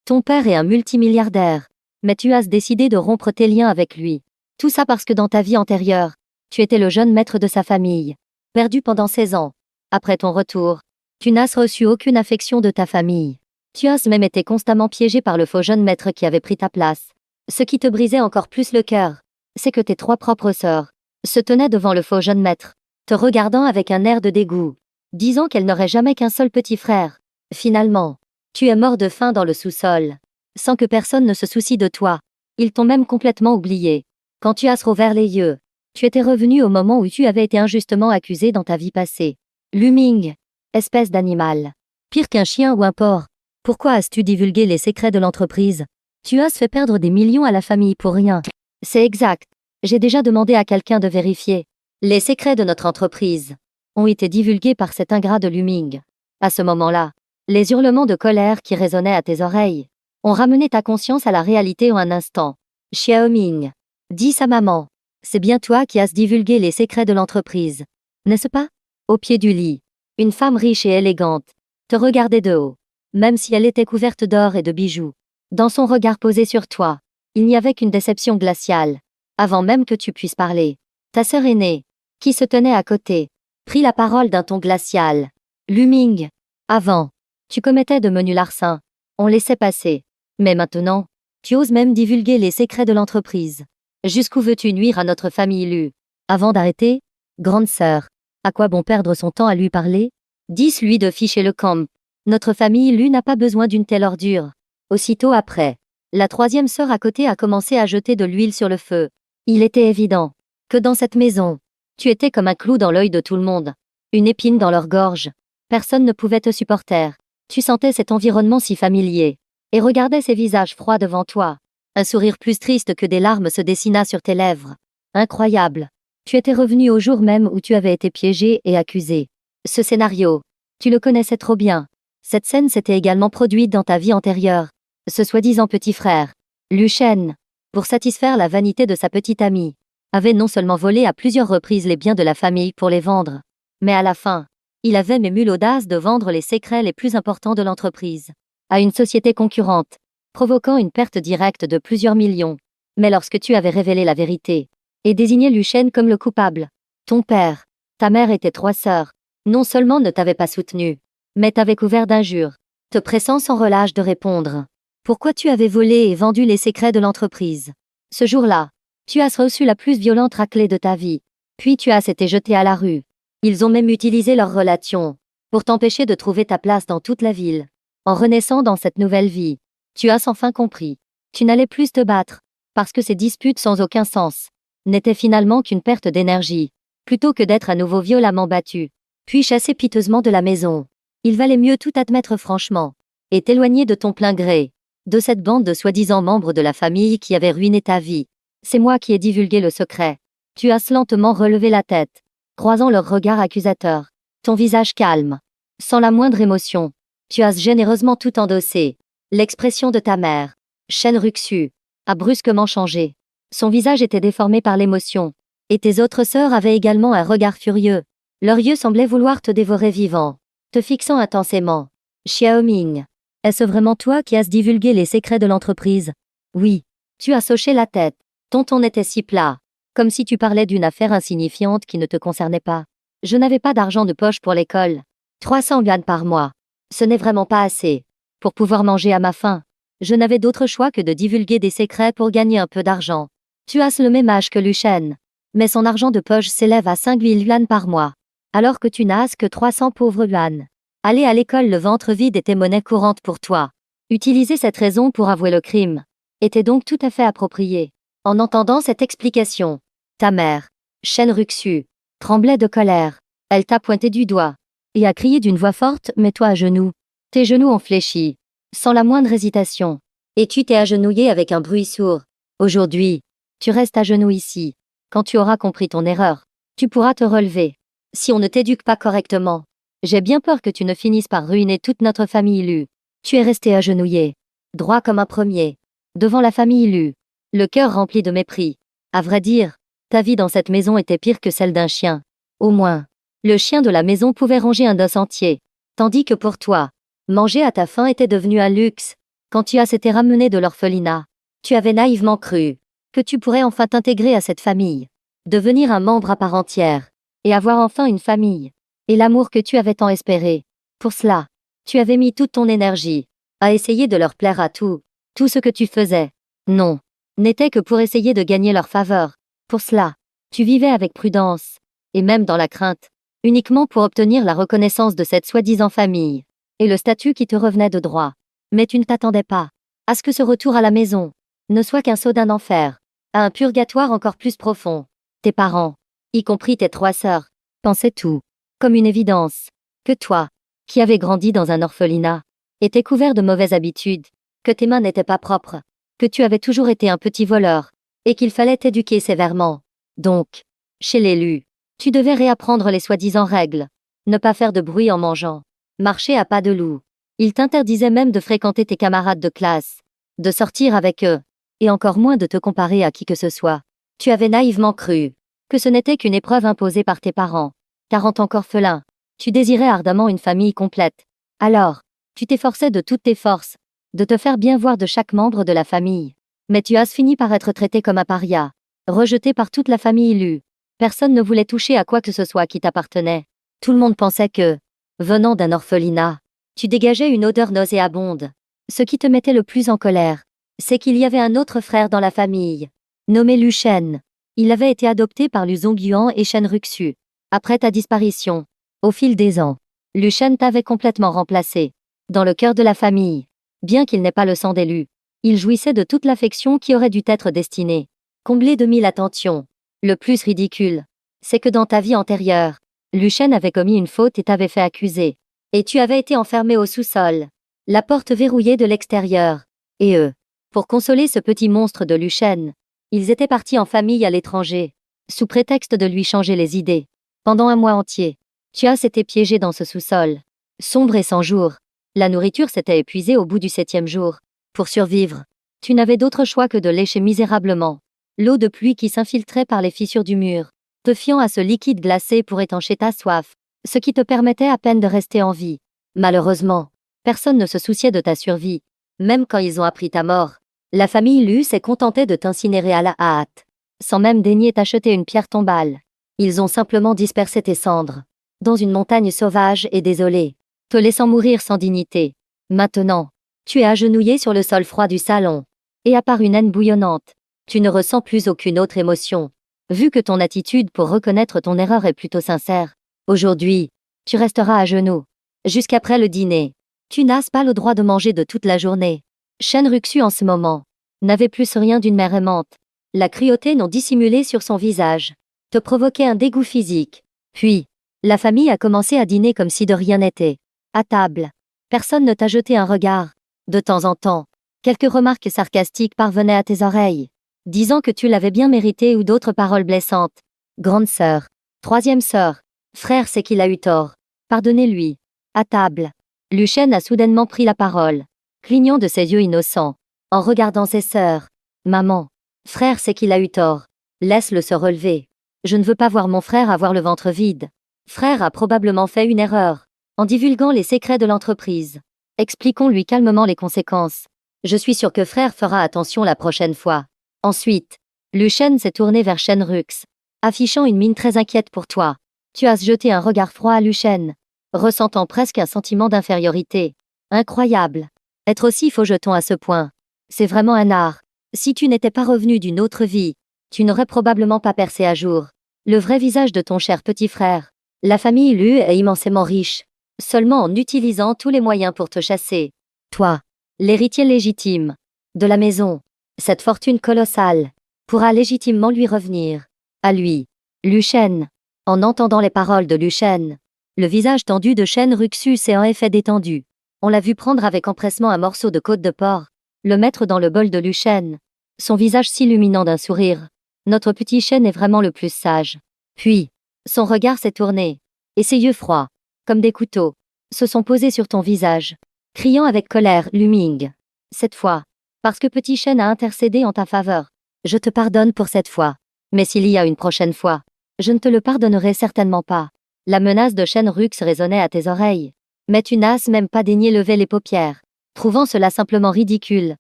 Ton père est un multimilliardaire. Mais tu as décidé de rompre tes liens avec lui. Tout ça parce que dans ta vie antérieure, tu étais le jeune maître de sa famille. Perdu pendant 16 ans. Après ton retour, tu n'as reçu aucune affection de ta famille. Tu as même été constamment piégé par le faux jeune maître qui avait pris ta place. Ce qui te brisait encore plus le cœur, c'est que tes 3 propres sœurs se tenaient devant le faux jeune maître, te regardant avec un air de dégoût, disant qu'elles n'auraient jamais qu'un seul petit frère. Finalement, tu es mort de faim dans le sous-sol, sans que personne ne se soucie de toi. Ils t'ont même complètement oublié. Quand tu as rouvert les yeux, tu étais revenu au moment où tu avais été injustement accusé dans ta vie passée. Luming, espèce d'animal. Pire qu'un chien ou un porc. Pourquoi as-tu divulgué les secrets de l'entreprise? Tu as fait perdre des millions à la famille pour rien. C'est exact. J'ai déjà demandé à quelqu'un de vérifier. Les secrets de notre entreprise ont été divulgués par cet ingrat de Luming. À ce moment-là, les hurlements de colère qui résonnaient à tes oreilles ont ramené ta conscience à la réalité en un instant. Xiaoming, dis sa maman, c'est bien toi qui as divulgué les secrets de l'entreprise, n'est-ce pas? Au pied du lit, une femme riche et élégante te regardait de haut, même si elle était couverte d'or et de bijoux. Dans son regard posé sur toi, il n'y avait qu'une déception glaciale. Avant même que tu puisses parler, ta sœur aînée, qui se tenait à côté, prit la parole d'un ton glacial. Luming, avant, tu commettais de menus larcins. On laissait passer. Mais maintenant, tu oses même divulguer les secrets de l'entreprise. Jusqu'où veux-tu nuire à notre famille Lu? Avant d'arrêter, grande sœur, à quoi bon perdre son temps à lui parler? Dis-lui de ficher le camp. Notre famille Lu n'a pas besoin d'une telle ordure. Aussitôt après, la 3e sœur à côté a commencé à jeter de l'huile sur le feu. Il était évident que dans cette maison, tu étais comme un clou dans l'œil de tout le monde. Une épine dans leur gorge. Personne ne pouvait te supporter. Tu sentais cet environnement si familier et regardais ces visages froids devant toi. Un sourire plus triste que des larmes se dessina sur tes lèvres. Incroyable. Tu étais revenu au jour même où tu avais été piégé et accusé. Ce scénario, tu le connaissais trop bien. Cette scène s'était également produite dans ta vie antérieure. Ce soi-disant petit frère, Lu Shen, pour satisfaire la vanité de sa petite amie, avait non seulement volé à plusieurs reprises les biens de la famille pour les vendre, mais à la fin, il avait même eu l'audace de vendre les secrets les plus importants de l'entreprise à une société concurrente, provoquant une perte directe de plusieurs millions. Mais lorsque tu avais révélé la vérité et désigné Lu Shen comme le coupable, ton père, ta mère et tes 3 sœurs, non seulement ne t'avaient pas soutenu, mais t'avaient couvert d'injures, te pressant sans relâche de répondre. Pourquoi tu avais volé et vendu les secrets de l'entreprise? Ce jour-là, tu as reçu la plus violente raclée de ta vie. Puis tu as été jeté à la rue. Ils ont même utilisé leur relation pour t'empêcher de trouver ta place dans toute la ville. En renaissant dans cette nouvelle vie, tu as enfin compris. Tu n'allais plus te battre, parce que ces disputes sans aucun sens n'étaient finalement qu'une perte d'énergie, plutôt que d'être à nouveau violemment battu, puis chassé piteusement de la maison. Il valait mieux tout admettre franchement, et t'éloigner de ton plein gré, de cette bande de soi-disant membres de la famille qui avait ruiné ta vie. C'est moi qui ai divulgué le secret. Tu as lentement relevé la tête, croisant leur regard accusateur. Ton visage calme, sans la moindre émotion. Tu as généreusement tout endossé. L'expression de ta mère, Shen Ruxu, a brusquement changé. Son visage était déformé par l'émotion. Et tes autres sœurs avaient également un regard furieux. Leurs yeux semblaient vouloir te dévorer vivant, te fixant intensément. Xiaoming, est-ce vraiment toi qui as divulgué les secrets de l'entreprise? Oui. Tu as hoché la tête. Ton ton était si plat, comme si tu parlais d'une affaire insignifiante qui ne te concernait pas. Je n'avais pas d'argent de poche pour l'école. 300 yuan par mois. Ce n'est vraiment pas assez pour pouvoir manger à ma faim. Je n'avais d'autre choix que de divulguer des secrets pour gagner un peu d'argent. Tu as le même âge que Lu Shen, mais son argent de poche s'élève à 5000 yuan par mois, alors que tu n'as que 300 pauvres yuan. Aller à l'école le ventre vide était monnaie courante pour toi. Utiliser cette raison pour avouer le crime était donc tout à fait approprié. En entendant cette explication, ta mère, Shen Ruxu, tremblait de colère. Elle t'a pointé du doigt et a crié d'une voix forte: mets-toi à genoux. Tes genoux ont fléchi, sans la moindre hésitation, et tu t'es agenouillé avec un bruit sourd. Aujourd'hui, tu restes à genoux ici. Quand tu auras compris ton erreur, tu pourras te relever. Si on ne t'éduque pas correctement, j'ai bien peur que tu ne finisses par ruiner toute notre famille Lu. Tu es resté agenouillé, droit comme un premier, devant la famille Lu, le cœur rempli de mépris. À vrai dire, ta vie dans cette maison était pire que celle d'un chien. Au moins, le chien de la maison pouvait ronger un dos entier, tandis que pour toi, manger à ta faim était devenu un luxe. Quand Tuas s'était ramené de l'orphelinat, tu avais naïvement cru que tu pourrais enfin t'intégrer à cette famille, devenir un membre à part entière, et avoir enfin une famille, et l'amour que tu avais tant espéré. Pour cela, tu avais mis toute ton énergie à essayer de leur plaire à tout ce que tu faisais. Non, n'était que pour essayer de gagner leur faveur. Pour cela, tu vivais avec prudence, et même dans la crainte, uniquement pour obtenir la reconnaissance de cette soi-disant famille, et le statut qui te revenait de droit. Mais tu ne t'attendais pas à ce que ce retour à la maison ne soit qu'un saut d'un enfer à un purgatoire encore plus profond. Tes parents, y compris tes 3 sœurs, pensaient tout, comme une évidence, que toi, qui avais grandi dans un orphelinat, étais couvert de mauvaises habitudes, que tes mains n'étaient pas propres, que tu avais toujours été un petit voleur, et qu'il fallait t'éduquer sévèrement. Donc, chez l'élu, tu devais réapprendre les soi-disant règles, ne pas faire de bruit en mangeant, marcher à pas de loup. Il t'interdisait même de fréquenter tes camarades de classe, de sortir avec eux, et encore moins de te comparer à qui que ce soit. Tu avais naïvement cru que ce n'était qu'une épreuve imposée par tes parents, car en tant qu'orphelin, tu désirais ardemment une famille complète. Alors, tu t'efforçais de toutes tes forces, de te faire bien voir de chaque membre de la famille. Mais tu as fini par être traité comme un paria, rejeté par toute la famille Lu. Personne ne voulait toucher à quoi que ce soit qui t'appartenait. Tout le monde pensait que, venant d'un orphelinat, tu dégageais une odeur nauséabonde. Ce qui te mettait le plus en colère, c'est qu'il y avait un autre frère dans la famille, nommé Lu Shen. Il avait été adopté par Lu Zongguan et Shen Ruxu. Après ta disparition, au fil des ans, Lu Shen t'avait complètement remplacé. Dans le cœur de la famille, bien qu'il n'ait pas le sang d'élu, il jouissait de toute l'affection qui aurait dû être destinée, comblé de 1000 attentions. Le plus ridicule, c'est que dans ta vie antérieure, Lu Shen avait commis une faute et t'avait fait accuser. Et tu avais été enfermé au sous-sol, la porte verrouillée de l'extérieur. Et eux, pour consoler ce petit monstre de Lu Shen, ils étaient partis en famille à l'étranger, sous prétexte de lui changer les idées. Pendant un mois entier, Tua s'était piégé dans ce sous-sol, sombre et sans jour. La nourriture s'était épuisée au bout du 7e jour. Pour survivre, tu n'avais d'autre choix que de lécher misérablement l'eau de pluie qui s'infiltrait par les fissures du mur, te fiant à ce liquide glacé pour étancher ta soif, ce qui te permettait à peine de rester en vie. Malheureusement, personne ne se souciait de ta survie, même quand ils ont appris ta mort. La famille Lu s'est contentée de t'incinérer à la hâte, sans même daigner t'acheter une pierre tombale. Ils ont simplement dispersé tes cendres dans une montagne sauvage et désolée, te laissant mourir sans dignité. Maintenant, tu es agenouillé sur le sol froid du salon, et à part une haine bouillonnante, tu ne ressens plus aucune autre émotion, vu que ton attitude pour reconnaître ton erreur est plutôt sincère. Aujourd'hui, tu resteras à genoux, jusqu'après le dîner. Tu n'as pas le droit de manger de toute la journée. Shen Ruxu en ce moment n'avait plus rien d'une mère aimante. La cruauté non dissimulée sur son visage te provoquait un dégoût physique. Puis, la famille a commencé à dîner comme si de rien n'était. À table, personne ne t'a jeté un regard. De temps en temps, quelques remarques sarcastiques parvenaient à tes oreilles, disant que tu l'avais bien mérité ou d'autres paroles blessantes. Grande sœur, 3e sœur, frère c'est qu'il a eu tort. Pardonnez-lui. À table, Lu Shen a soudainement pris la parole, clignant de ses yeux innocents, en regardant ses sœurs. Maman, frère c'est qu'il a eu tort. Laisse-le se relever. Je ne veux pas voir mon frère avoir le ventre vide. Frère a probablement fait une erreur, en divulguant les secrets de l'entreprise. Expliquons-lui calmement les conséquences. Je suis sûr que frère fera attention la prochaine fois. Ensuite, Lu Shen s'est tourné vers Shen Rux, affichant une mine très inquiète pour toi. Tu as jeté un regard froid à Lu Shen, ressentant presque un sentiment d'infériorité. Incroyable. Être aussi faux jeton à ce point. C'est vraiment un art. Si tu n'étais pas revenu d'une autre vie, tu n'aurais probablement pas percé à jour le vrai visage de ton cher petit frère. La famille Lu est immensément riche, seulement en utilisant tous les moyens pour te chasser. Toi, l'héritier légitime de la maison, cette fortune colossale pourra légitimement lui revenir. À lui, Lu Shen. En entendant les paroles de Lu Shen, le visage tendu de Shen Ruxu s'est en effet détendu. On l'a vu prendre avec empressement un morceau de côte de porc, le mettre dans le bol de Lu Shen, son visage s'illuminant d'un sourire. Notre petit Shen est vraiment le plus sage. Puis, son regard s'est tourné, et ses yeux froids, comme des couteaux, se sont posés sur ton visage, criant avec colère Lu Ming. Cette fois, parce que petit Shen a intercédé en ta faveur, je te pardonne pour cette fois. Mais s'il y a une prochaine fois, je ne te le pardonnerai certainement pas. La menace de Shen Rux résonnait à tes oreilles, mais tu n'as même pas daigné lever les paupières. trouvant cela simplement ridicule.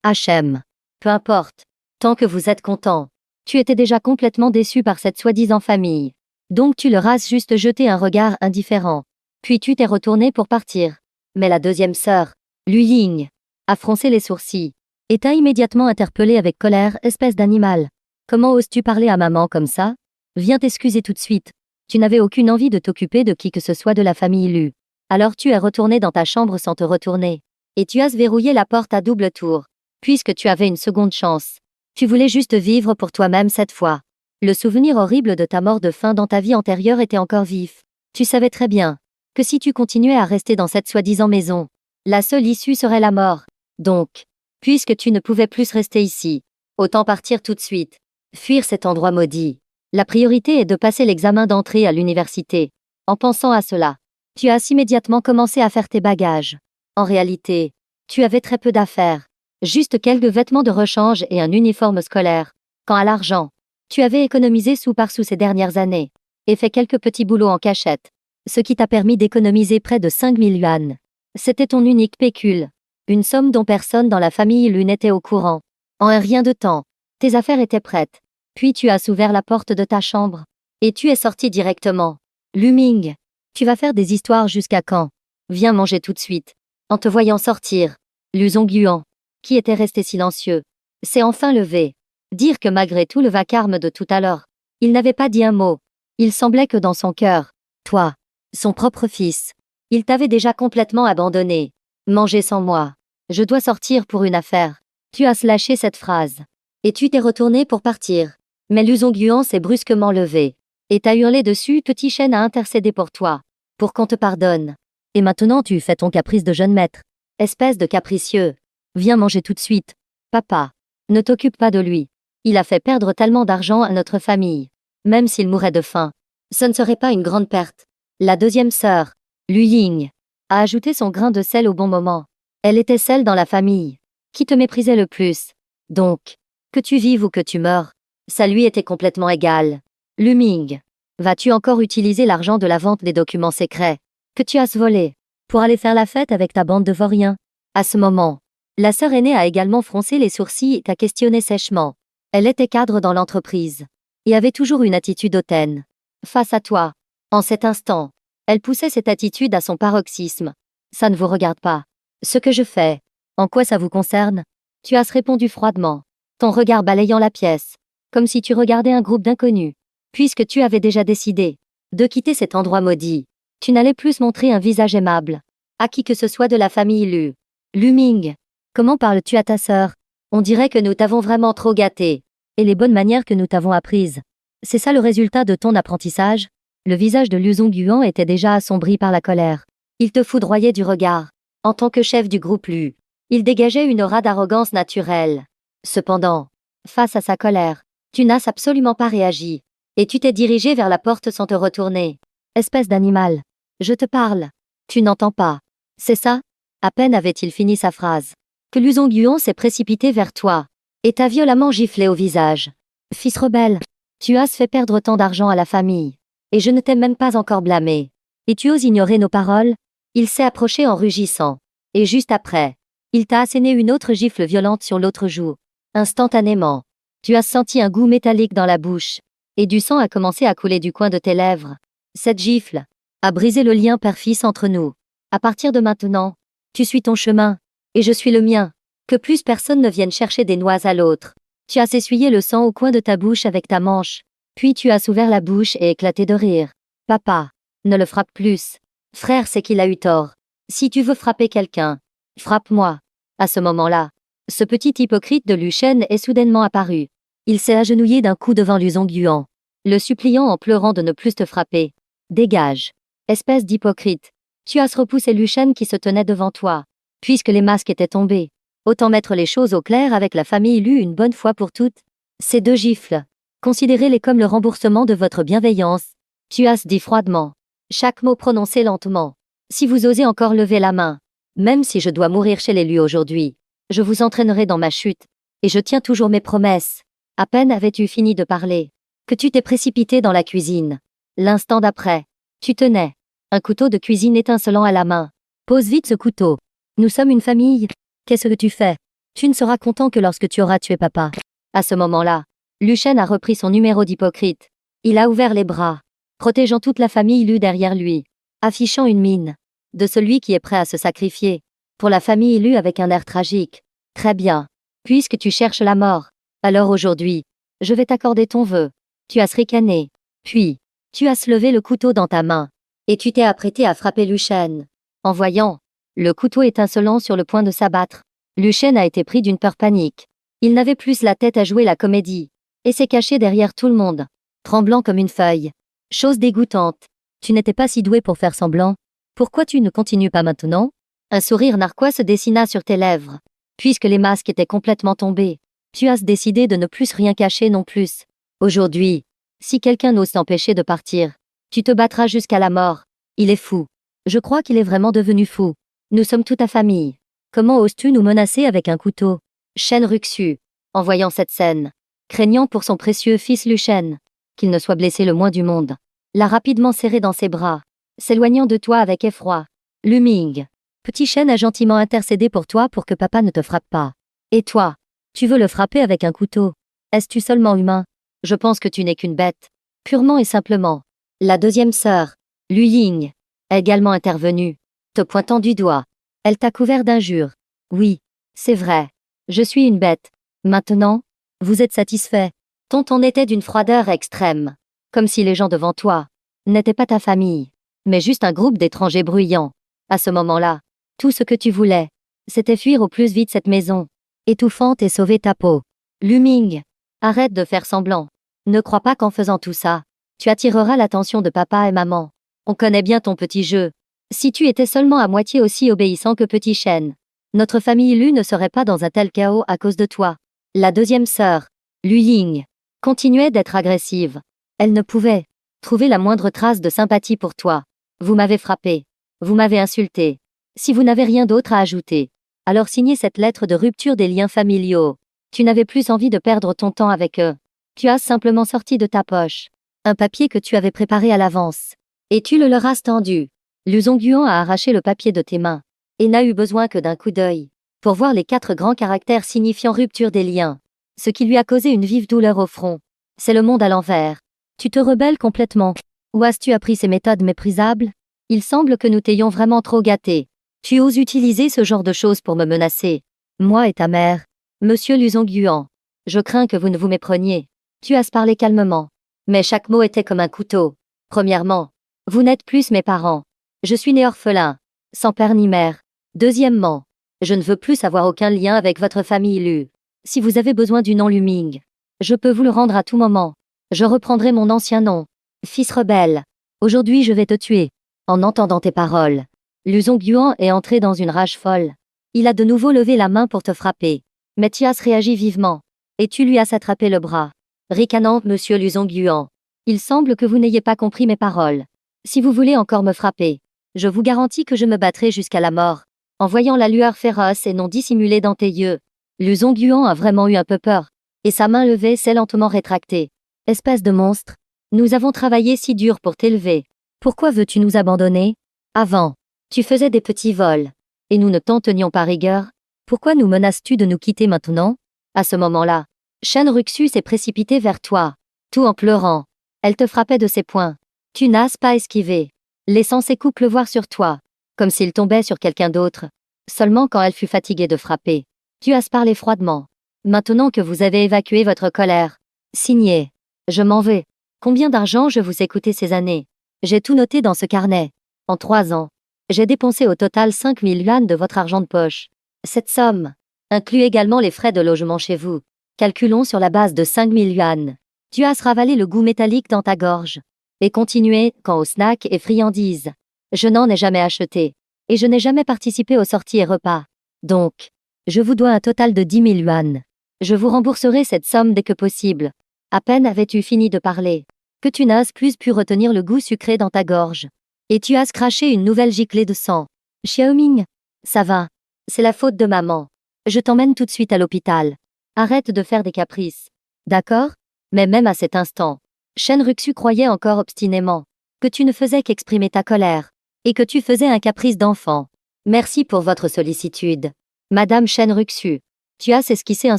Hachem. Peu importe. Tant que vous êtes content. Tu étais déjà complètement déçu par cette soi-disant famille. Donc tu leur as juste jeté un regard indifférent. Puis tu t'es retourné pour partir. Mais la deuxième sœur, Lu Ying, a froncé les sourcils et t'a immédiatement interpellé avec colère, espèce d'animal. Comment oses-tu parler à maman comme ça? Viens t'excuser tout de suite. Tu n'avais aucune envie de t'occuper de qui que ce soit de la famille Lu. Alors tu es retourné dans ta chambre sans te retourner. Et tu as verrouillé la porte à double tour. Puisque tu avais une seconde chance. Tu voulais juste vivre pour toi-même cette fois. Le souvenir horrible de ta mort de faim dans ta vie antérieure était encore vif. Tu savais très bien que si tu continuais à rester dans cette soi-disant maison, la seule issue serait la mort. Donc, puisque tu ne pouvais plus rester ici, autant partir tout de suite. Fuir cet endroit maudit. La priorité est de passer l'examen d'entrée à l'université. En pensant à cela, tu as immédiatement commencé à faire tes bagages. En réalité, tu avais très peu d'affaires. Juste quelques vêtements de rechange et un uniforme scolaire. Quant à l'argent, tu avais économisé sou par sou ces dernières années, et fait quelques petits boulots en cachette, ce qui t'a permis d'économiser près de 5000 yuan. C'était ton unique pécule, une somme dont personne dans la famille Lu n'était au courant. En un rien de temps, tes affaires étaient prêtes. Puis tu as ouvert la porte de ta chambre, et tu es sorti directement. Lu Ming, tu vas faire des histoires jusqu'à quand? Viens manger tout de suite. En te voyant sortir, Lu Zongguan, qui était resté silencieux, s'est enfin levé. Dire que malgré tout le vacarme de tout à l'heure, il n'avait pas dit un mot. Il semblait que dans son cœur, toi, son propre fils, il t'avait déjà complètement abandonné. Manger sans moi. Je dois sortir pour une affaire. Tu as lâché cette phrase. Et tu t'es retourné pour partir. Mais Lu Zongguan s'est brusquement levé. Et t'a hurlé dessus, petit chêne a intercédé pour toi. Pour qu'on te pardonne. Et maintenant tu fais ton caprice de jeune maître. Espèce de capricieux. Viens manger tout de suite. Papa. Ne t'occupe pas de lui. Il a fait perdre tellement d'argent à notre famille. Même s'il mourait de faim. Ce ne serait pas une grande perte. La deuxième sœur, Lu Ying, a ajouté son grain de sel au bon moment. Elle était celle dans la famille qui te méprisait le plus. Donc, que tu vives ou que tu meurs, ça lui était complètement égal. Lu Ming, vas-tu encore utiliser l'argent de la vente des documents secrets que tu as volé pour aller faire la fête avec ta bande de vauriens? À ce moment, la sœur aînée a également froncé les sourcils et t'a questionné sèchement. Elle était cadre dans l'entreprise et avait toujours une attitude hautaine face à toi. En cet instant, elle poussait cette attitude à son paroxysme. Ça ne vous regarde pas. Ce que je fais. En quoi ça vous concerne? Tu as répondu froidement, ton regard balayant la pièce, comme si tu regardais un groupe d'inconnus. Puisque tu avais déjà décidé de quitter cet endroit maudit, tu n'allais plus montrer un visage aimable à qui que ce soit de la famille Lu. Lu Ming, comment parles-tu à ta sœur? On dirait que nous t'avons vraiment trop gâté. Et les bonnes manières que nous t'avons apprises. C'est ça le résultat de ton apprentissage? Le visage de Lu Zongguan était déjà assombri par la colère. Il te foudroyait du regard. En tant que chef du groupe Lu, il dégageait une aura d'arrogance naturelle. Cependant, face à sa colère, tu n'as absolument pas réagi. Et tu t'es dirigé vers la porte sans te retourner. Espèce d'animal. Je te parle. Tu n'entends pas. C'est ça? À peine avait-il fini sa phrase que Lu Zongguan s'est précipité vers toi et t'a violemment giflé au visage. Fils rebelle, tu as fait perdre tant d'argent à la famille. Et je ne t'ai même pas encore blâmé. Et tu oses ignorer nos paroles? Il s'est approché en rugissant. Et juste après, il t'a asséné une autre gifle violente sur l'autre joue. Instantanément, tu as senti un goût métallique dans la bouche. Et du sang a commencé à couler du coin de tes lèvres. Cette gifle a brisé le lien père-fils entre nous. À partir de maintenant, tu suis ton chemin, et je suis le mien. Que plus personne ne vienne chercher des noix à l'autre. Tu as essuyé le sang au coin de ta bouche avec ta manche. Puis tu as ouvert la bouche et éclaté de rire. Papa, ne le frappe plus. Frère, c'est qu'il a eu tort. Si tu veux frapper quelqu'un, frappe-moi. À ce moment-là, ce petit hypocrite de Lu Shen est soudainement apparu. Il s'est agenouillé d'un coup devant Lu Zongguan, le suppliant en pleurant de ne plus te frapper. Dégage. Espèce d'hypocrite. Tu as repoussé Lu Shen qui se tenait devant toi. Puisque les masques étaient tombés, autant mettre les choses au clair avec la famille Lu une bonne fois pour toutes. Ces deux gifles, considérez-les comme le remboursement de votre bienveillance. Tu as dit froidement, chaque mot prononcé lentement. Si vous osez encore lever la main, même si je dois mourir chez les Lu aujourd'hui, je vous entraînerai dans ma chute. Et je tiens toujours mes promesses. À peine avais-tu fini de parler, que tu t'es précipité dans la cuisine. L'instant d'après, tu tenais un couteau de cuisine étincelant à la main. Pose vite ce couteau. Nous sommes une famille. Qu'est-ce que tu fais? Tu ne seras content que lorsque tu auras tué papa. À ce moment-là, Lu Shen a repris son numéro d'hypocrite. Il a ouvert les bras, protégeant toute la famille Lu derrière lui, affichant une mine de celui qui est prêt à se sacrifier pour la famille Lu avec un air tragique. Très bien. Puisque tu cherches la mort, alors aujourd'hui, je vais t'accorder ton vœu. Tu as ricané. Puis, tu as levé le couteau dans ta main. Et tu t'es apprêté à frapper Lu Shen. En voyant le couteau étincelant sur le point de s'abattre, Lu Shen a été pris d'une peur panique. Il n'avait plus la tête à jouer la comédie. Et s'est caché derrière tout le monde, tremblant comme une feuille. Chose dégoûtante. Tu n'étais pas si doué pour faire semblant. Pourquoi tu ne continues pas maintenant? Un sourire narquois se dessina sur tes lèvres. Puisque les masques étaient complètement tombés, tu as décidé de ne plus rien cacher non plus. Aujourd'hui, si quelqu'un n'ose t'empêcher de partir, tu te battras jusqu'à la mort. Il est fou. Je crois qu'il est vraiment devenu fou. Nous sommes toute ta famille. Comment oses-tu nous menacer avec un couteau? Shen Ruxu, en voyant cette scène, craignant pour son précieux fils Lu Shen, qu'il ne soit blessé le moins du monde, l'a rapidement serré dans ses bras, s'éloignant de toi avec effroi. Lu Ming, petit Shen a gentiment intercédé pour toi pour que papa ne te frappe pas. Et toi, tu veux le frapper avec un couteau? Es-tu seulement humain? Je pense que tu n'es qu'une bête. Purement et simplement. La deuxième sœur, Lu Ying, est également intervenue, te pointant du doigt. Elle t'a couvert d'injures. Oui, c'est vrai. Je suis une bête. Maintenant, vous êtes satisfait. Ton ton était d'une froideur extrême. Comme si les gens devant toi n'étaient pas ta famille, mais juste un groupe d'étrangers bruyants. À ce moment-là, tout ce que tu voulais, c'était fuir au plus vite cette maison, étouffante et sauver ta peau. Lu Ming, arrête de faire semblant. Ne crois pas qu'en faisant tout ça, tu attireras l'attention de papa et maman. On connaît bien ton petit jeu. Si tu étais seulement à moitié aussi obéissant que petit Shen, notre famille Lu ne serait pas dans un tel chaos à cause de toi. La deuxième sœur, Lu Ying, continuait d'être agressive. Elle ne pouvait trouver la moindre trace de sympathie pour toi. Vous m'avez frappé. Vous m'avez insulté. Si vous n'avez rien d'autre à ajouter, alors signez cette lettre de rupture des liens familiaux. Tu n'avais plus envie de perdre ton temps avec eux. Tu as simplement sorti de ta poche un papier que tu avais préparé à l'avance. Et tu le leur as tendu. Lu Zongguan a arraché le papier de tes mains et n'a eu besoin que d'un coup d'œil pour voir les 4 grands caractères signifiant rupture des liens. Ce qui lui a causé une vive douleur au front. C'est le monde à l'envers. Tu te rebelles complètement. Où as-tu appris ces méthodes méprisables? Il semble que nous t'ayons vraiment trop gâté. Tu oses utiliser ce genre de choses pour me menacer. Moi et ta mère. Monsieur Lu Zongguan. Je crains que vous ne vous mépreniez. Tu as parlé calmement. Mais chaque mot était comme un couteau. Premièrement, vous n'êtes plus mes parents. Je suis né orphelin, sans père ni mère. Deuxièmement, je ne veux plus avoir aucun lien avec votre famille Lu. Si vous avez besoin du nom Lu Ming, je peux vous le rendre à tout moment. Je reprendrai mon ancien nom. Fils rebelle. Aujourd'hui je vais te tuer. En entendant tes paroles, Lu Zongguan est entré dans une rage folle. Il a de nouveau levé la main pour te frapper. Mais tu as réagi vivement. Et tu lui as attrapé le bras. Ricanant, monsieur Lu Zongguan. Il semble que vous n'ayez pas compris mes paroles. Si vous voulez encore me frapper, je vous garantis que je me battrai jusqu'à la mort. En voyant la lueur féroce et non dissimulée dans tes yeux, Lu Zongguan a vraiment eu un peu peur. Et sa main levée s'est lentement rétractée. Espèce de monstre. Nous avons travaillé si dur pour t'élever. Pourquoi veux-tu nous abandonner? Avant, tu faisais des petits vols. Et nous ne t'en tenions pas rigueur. Pourquoi nous menaces-tu de nous quitter maintenant? À ce moment-là, Shen Ruxu s'est précipitée vers toi, tout en pleurant. Elle te frappait de ses poings. Tu n'as pas esquivé, laissant ses coups pleuvoir sur toi, comme s'ils tombaient sur quelqu'un d'autre. Seulement quand elle fut fatiguée de frapper, tu as parlé froidement. Maintenant que vous avez évacué votre colère, signez. Je m'en vais. Combien d'argent je vous ai coûté ces années? J'ai tout noté dans ce carnet. En 3 ans, j'ai dépensé au total 5000 yuan de votre argent de poche. Cette somme inclut également les frais de logement chez vous. Calculons sur la base de 5000 yuan. Tu as ravalé le goût métallique dans ta gorge. Et continuez, quant aux snacks et friandises. Je n'en ai jamais acheté. Et je n'ai jamais participé aux sorties et repas. Donc, je vous dois un total de 10 000 yuan. Je vous rembourserai cette somme dès que possible. À peine avais-tu fini de parler, que tu n'as plus pu retenir le goût sucré dans ta gorge. Et tu as craché une nouvelle giclée de sang. Xiaoming, ça va. C'est la faute de maman. Je t'emmène tout de suite à l'hôpital. Arrête de faire des caprices. D'accord? Mais même à cet instant, Shen Ruxu croyait encore obstinément que tu ne faisais qu'exprimer ta colère, et que tu faisais un caprice d'enfant. Merci pour votre sollicitude. Madame Shen Ruxu. Tuas esquissé un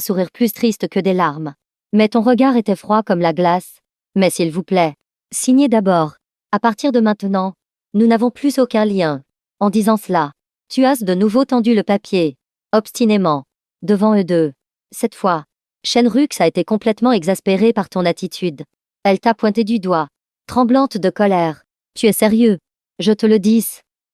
sourire plus triste que des larmes. Mais ton regard était froid comme la glace. Mais s'il vous plaît, signez d'abord. À partir de maintenant, nous n'avons plus aucun lien. En disant cela, Tuas de nouveau tendu le papier. Obstinément. Devant eux deux. Cette fois, Shenrux a été complètement exaspérée par ton attitude. Elle t'a pointé du doigt, tremblante de colère. Tu es sérieux? Je te le dis.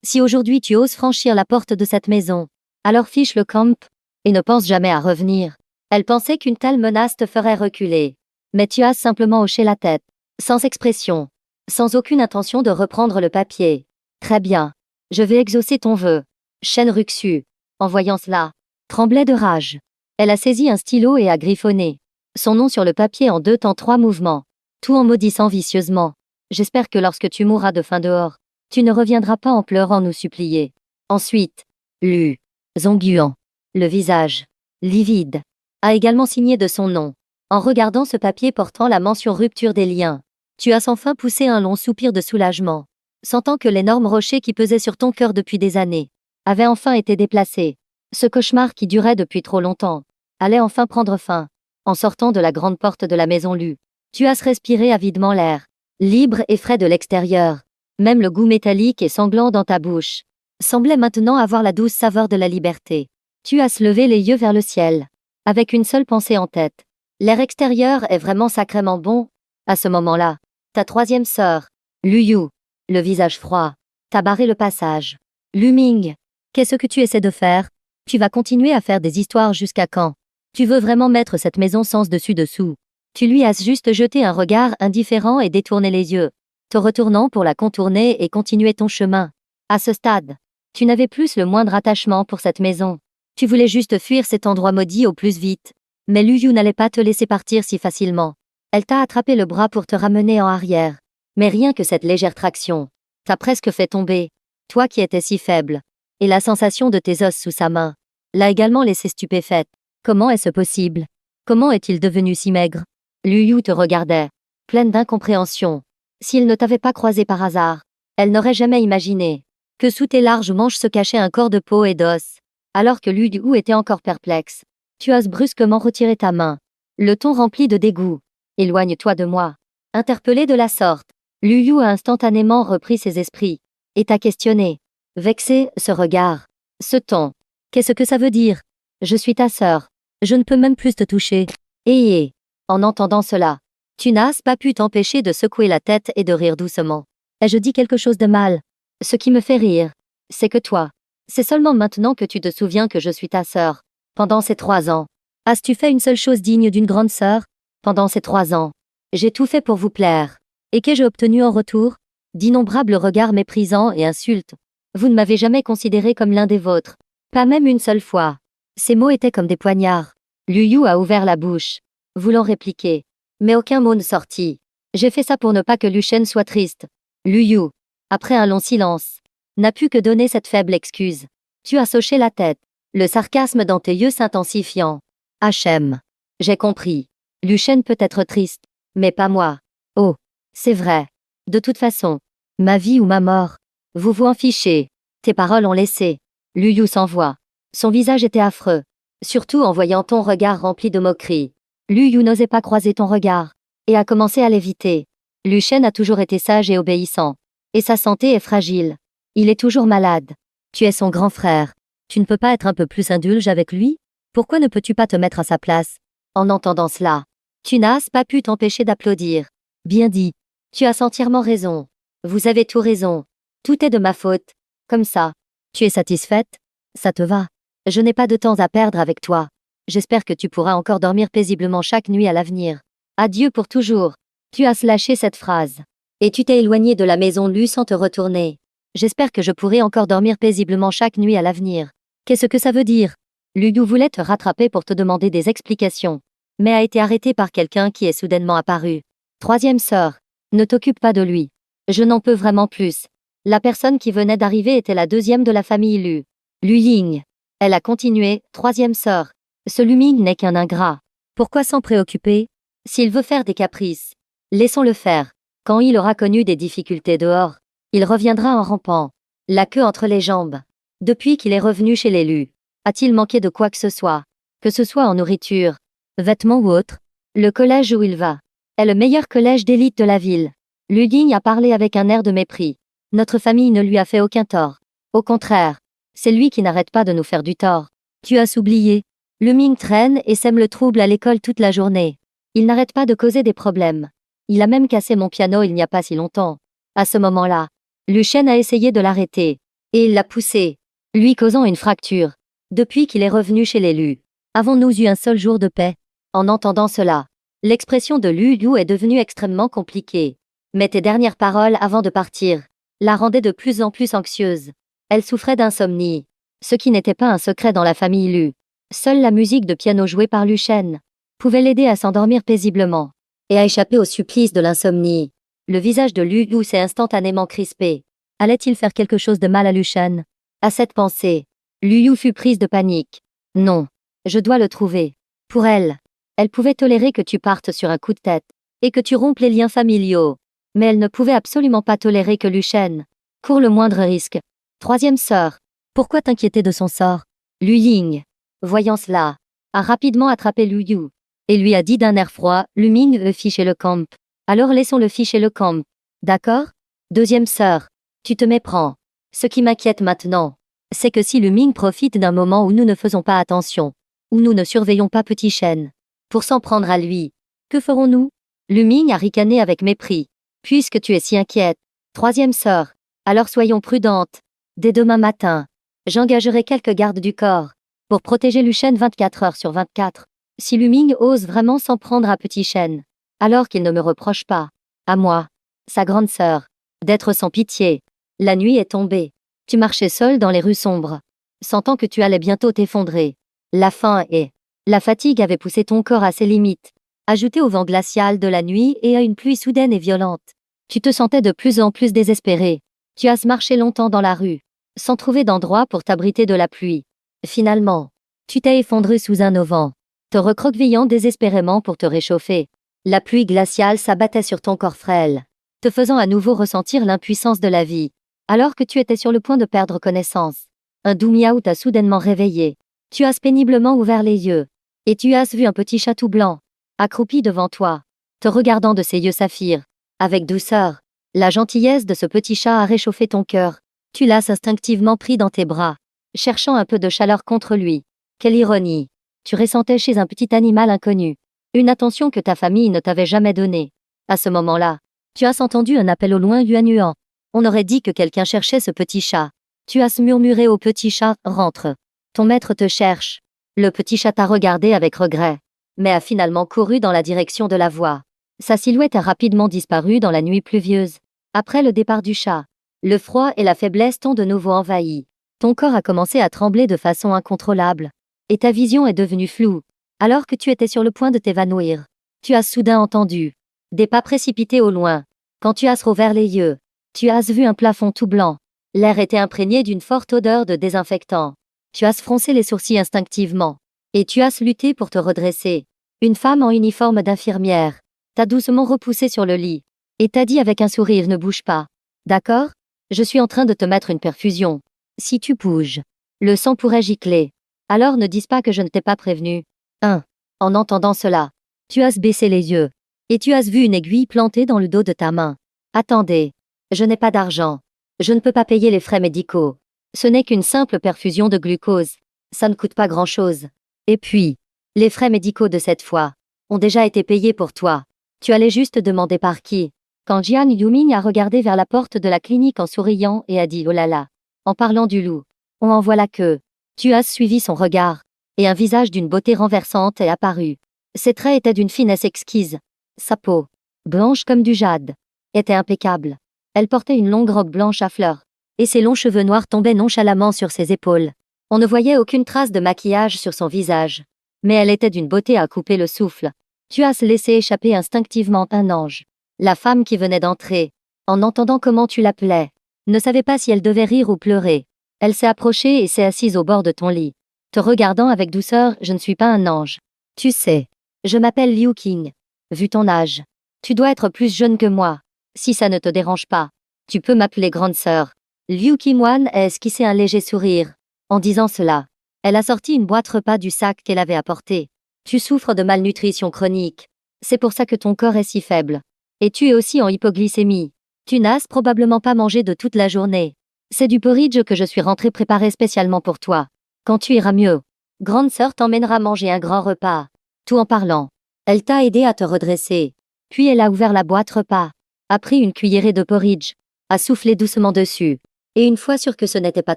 Si aujourd'hui tu oses franchir la porte de cette maison, alors fiche le camp, et ne pense jamais à revenir. Elle pensait qu'une telle menace te ferait reculer. Mais tu as simplement hoché la tête, sans expression, sans aucune intention de reprendre le papier. Très bien. Je vais exaucer ton vœu. Shen Ruxu, en voyant cela, tremblait de rage. Elle a saisi un stylo et a griffonné son nom sur le papier en 2 temps 3 mouvements, tout en maudissant vicieusement. J'espère que lorsque tu mourras de faim dehors, tu ne reviendras pas en pleurant nous supplier. Ensuite, Lu Zongguan, le visage livide, a également signé de son nom. En regardant ce papier portant la mention rupture des liens, tu as enfin poussé un long soupir de soulagement, sentant que l'énorme rocher qui pesait sur ton cœur depuis des années avait enfin été déplacé. Ce cauchemar qui durait depuis trop longtemps allait enfin prendre fin. En sortant de la grande porte de la maison Lu, tu as respiré avidement l'air, libre et frais de l'extérieur. Même le goût métallique et sanglant dans ta bouche semblait maintenant avoir la douce saveur de la liberté. Tu as levé les yeux vers le ciel, avec une seule pensée en tête. L'air extérieur est vraiment sacrément bon. À ce moment-là, ta troisième sœur, Lu Yu, le visage froid, t'a barré le passage. Lu Ming, qu'est-ce que tu essaies de faire? Tu vas continuer à faire des histoires jusqu'à quand? Tu veux vraiment mettre cette maison sens dessus-dessous? Tu lui as juste jeté un regard indifférent et détourné les yeux, te retournant pour la contourner et continuer ton chemin. À ce stade, tu n'avais plus le moindre attachement pour cette maison. Tu voulais juste fuir cet endroit maudit au plus vite. Mais Lu Yu n'allait pas te laisser partir si facilement. Elle t'a attrapé le bras pour te ramener en arrière. Mais rien que cette légère traction t'a presque fait tomber, toi qui étais si faible. Et la sensation de tes os sous sa main l'a également laissé stupéfaite. Comment est-ce possible? Comment est-il devenu si maigre? Lu Yu te regardait, pleine d'incompréhension. S'il ne t'avait pas croisé par hasard, elle n'aurait jamais imaginé que sous tes larges manches se cachait un corps de peau et d'os. Alors que Lu Yu était encore perplexe, tu as brusquement retiré ta main, le ton rempli de dégoût. Éloigne-toi de moi. Interpellé de la sorte, Lu Yu a instantanément repris ses esprits et t'a questionné. Vexé, ce regard, ce ton. Qu'est-ce que ça veut dire? Je suis ta sœur. Je ne peux même plus te toucher. Et en entendant cela, tu n'as pas pu t'empêcher de secouer la tête et de rire doucement. Ai-je dit quelque chose de mal? Ce qui me fait rire, c'est que toi, c'est seulement maintenant que tu te souviens que je suis ta sœur. Pendant ces 3 ans, as-tu fait une seule chose digne d'une grande sœur? Pendant ces 3 ans, j'ai tout fait pour vous plaire. Et qu'ai-je obtenu en retour? D'innombrables regards méprisants et insultes. Vous ne m'avez jamais considéré comme l'un des vôtres. Pas même une seule fois. Ces mots étaient comme des poignards. Lu Yu a ouvert la bouche, voulant répliquer. Mais aucun mot ne sortit. J'ai fait ça pour ne pas que Lu Shen soit triste. Lu Yu, après un long silence, n'a pu que donner cette faible excuse. Tu as hoché la tête, le sarcasme dans tes yeux s'intensifiant. Hachem. J'ai compris. Lu Shen peut être triste, mais pas moi. Oh, c'est vrai. De toute façon, ma vie ou ma mort, vous vous en fichez. Tes paroles ont laissé. Lu Yu s'envoie. Son visage était affreux, surtout en voyant ton regard rempli de moquerie. Lu Yu n'osait pas croiser ton regard, et a commencé à l'éviter. Lu Shen a toujours été sage et obéissant. Et sa santé est fragile. Il est toujours malade. Tu es son grand frère. Tu ne peux pas être un peu plus indulge avec lui? Pourquoi ne peux-tu pas te mettre à sa place? En entendant cela, tu n'as pas pu t'empêcher d'applaudir. Bien dit. Tu as entièrement raison. Vous avez tout raison. Tout est de ma faute. Comme ça. Tu es satisfaite? Ça te va? Je n'ai pas de temps à perdre avec toi. J'espère que tu pourras encore dormir paisiblement chaque nuit à l'avenir. Adieu pour toujours. Tu as lâché cette phrase. Et tu t'es éloigné de la maison Lu sans te retourner. J'espère que je pourrai encore dormir paisiblement chaque nuit à l'avenir. Qu'est-ce que ça veut dire? Lu Yu voulait te rattraper pour te demander des explications, mais a été arrêté par quelqu'un qui est soudainement apparu. Troisième sœur, ne t'occupe pas de lui. Je n'en peux vraiment plus. La personne qui venait d'arriver était la deuxième de la famille Lu. Lu Ying. Elle a continué, troisième sœur. Ce Lu Ming n'est qu'un ingrat. Pourquoi s'en préoccuper? S'il veut faire des caprices, laissons-le faire. Quand il aura connu des difficultés dehors, il reviendra en rampant, la queue entre les jambes. Depuis qu'il est revenu chez l'élu, a-t-il manqué de quoi que ce soit? Que ce soit en nourriture, vêtements ou autre, le collège où il va est le meilleur collège d'élite de la ville. Lu Ying a parlé avec un air de mépris. Notre famille ne lui a fait aucun tort. Au contraire, c'est lui qui n'arrête pas de nous faire du tort. Tu as oublié. Lu Ming traîne et sème le trouble à l'école toute la journée. Il n'arrête pas de causer des problèmes. Il a même cassé mon piano il n'y a pas si longtemps. À ce moment-là, Lu Shen a essayé de l'arrêter. Et il l'a poussé, lui causant une fracture. Depuis qu'il est revenu chez l'élu, avons-nous eu un seul jour de paix? En entendant cela, l'expression de Lu Yu est devenue extrêmement compliquée. Mais tes dernières paroles avant de partir la rendaient de plus en plus anxieuse. Elle souffrait d'insomnie, ce qui n'était pas un secret dans la famille Lu. Seule la musique de piano jouée par Lu Shen pouvait l'aider à s'endormir paisiblement et à échapper au supplice de l'insomnie. Le visage de Lu Yu s'est instantanément crispé. Allait-il faire quelque chose de mal à Lu Shen? À cette pensée, Lu Yu fut prise de panique. Non, je dois le trouver. Pour elle, elle pouvait tolérer que tu partes sur un coup de tête et que tu rompes les liens familiaux. Mais elle ne pouvait absolument pas tolérer que Lu Shen court le moindre risque. Troisième sœur, pourquoi t'inquiéter de son sort? Lu Ying, voyant cela, a rapidement attrapé Lu Yu et lui a dit d'un air froid, Lu Ming le fit chez le camp. Alors laissons le fiche chez le camp. D'accord? Deuxième sœur, tu te méprends. Ce qui m'inquiète maintenant, c'est que si Lu Ming profite d'un moment où nous ne faisons pas attention, où nous ne surveillons pas Petit Shen, pour s'en prendre à lui, que ferons-nous? Lu Ming a ricané avec mépris. Puisque tu es si inquiète, troisième sœur, alors soyons prudentes. Dès demain matin, j'engagerai quelques gardes du corps pour protéger Lu Shen 24 heures sur 24. Si Lu Ming ose vraiment s'en prendre à Petit Shen, alors qu'il ne me reproche pas, à moi, sa grande sœur, d'être sans pitié. La nuit est tombée. Tu marchais seule dans les rues sombres, sentant que tu allais bientôt t'effondrer. La faim et la fatigue avaient poussé ton corps à ses limites, ajouté au vent glacial de la nuit et à une pluie soudaine et violente. Tu te sentais de plus en plus désespéré. Tu as marché longtemps dans la rue, sans trouver d'endroit pour t'abriter de la pluie. Finalement, tu t'es effondré sous un auvent, te recroquevillant désespérément pour te réchauffer. La pluie glaciale s'abattait sur ton corps frêle, te faisant à nouveau ressentir l'impuissance de la vie, alors que tu étais sur le point de perdre connaissance. Un doux miaou t'a soudainement réveillé. Tu as péniblement ouvert les yeux, et tu as vu un petit chat tout blanc, accroupi devant toi, te regardant de ses yeux saphirs. Avec douceur, la gentillesse de ce petit chat a réchauffé ton cœur. Tu l'as instinctivement pris dans tes bras, cherchant un peu de chaleur contre lui. Quelle ironie! Tu ressentais chez un petit animal inconnu une attention que ta famille ne t'avait jamais donnée. À ce moment-là, tu as entendu un appel au loin huan. On aurait dit que quelqu'un cherchait ce petit chat. Tu as murmuré au petit chat, rentre. Ton maître te cherche. Le petit chat t'a regardé avec regret, mais a finalement couru dans la direction de la voix. Sa silhouette a rapidement disparu dans la nuit pluvieuse. Après le départ du chat, le froid et la faiblesse t'ont de nouveau envahi. Ton corps a commencé à trembler de façon incontrôlable. Et ta vision est devenue floue. Alors que tu étais sur le point de t'évanouir, tu as soudain entendu des pas précipités au loin. Quand tu as rouvert les yeux, tu as vu un plafond tout blanc. L'air était imprégné d'une forte odeur de désinfectant. Tu as froncé les sourcils instinctivement. Et tu as lutté pour te redresser. Une femme en uniforme d'infirmière t'a doucement repoussé sur le lit et t'a dit avec un sourire, ne bouge pas. D'accord? Je suis en train de te mettre une perfusion. Si tu bouges, le sang pourrait gicler. Alors ne dis pas que je ne t'ai pas prévenu. 1. En entendant cela, tu as baissé les yeux, et tu as vu une aiguille plantée dans le dos de ta main. Attendez, je n'ai pas d'argent. Je ne peux pas payer les frais médicaux. Ce n'est qu'une simple perfusion de glucose. Ça ne coûte pas grand-chose. Et puis, les frais médicaux de cette fois ont déjà été payés pour toi. Tu allais juste demander par qui. Quand Jian Yuming a regardé vers la porte de la clinique en souriant et a dit oh là là, en parlant du loup, on en voit la queue. Tu as suivi son regard, et un visage d'une beauté renversante est apparu. Ses traits étaient d'une finesse exquise. Sa peau, blanche comme du jade, était impeccable. Elle portait une longue robe blanche à fleurs, et ses longs cheveux noirs tombaient nonchalamment sur ses épaules. On ne voyait aucune trace de maquillage sur son visage, mais elle était d'une beauté à couper le souffle. Tu as laissé échapper instinctivement un ange. La femme qui venait d'entrer, en entendant comment tu l'appelais, ne savait pas si elle devait rire ou pleurer. Elle s'est approchée et s'est assise au bord de ton lit, te regardant avec douceur. Je ne suis pas un ange. Tu sais, je m'appelle Liu Qing. Vu ton âge, tu dois être plus jeune que moi. Si ça ne te dérange pas, tu peux m'appeler grande sœur. Liu Qingwan a esquissé un léger sourire. En disant cela, elle a sorti une boîte repas du sac qu'elle avait apporté. Tu souffres de malnutrition chronique. C'est pour ça que ton corps est si faible. Et tu es aussi en hypoglycémie. Tu n'as probablement pas mangé de toute la journée. C'est du porridge que je suis rentrée préparer spécialement pour toi. Quand tu iras mieux, grande sœur t'emmènera manger un grand repas. Tout en parlant, elle t'a aidé à te redresser. Puis elle a ouvert la boîte repas, a pris une cuillerée de porridge, a soufflé doucement dessus. Et une fois sûre que ce n'était pas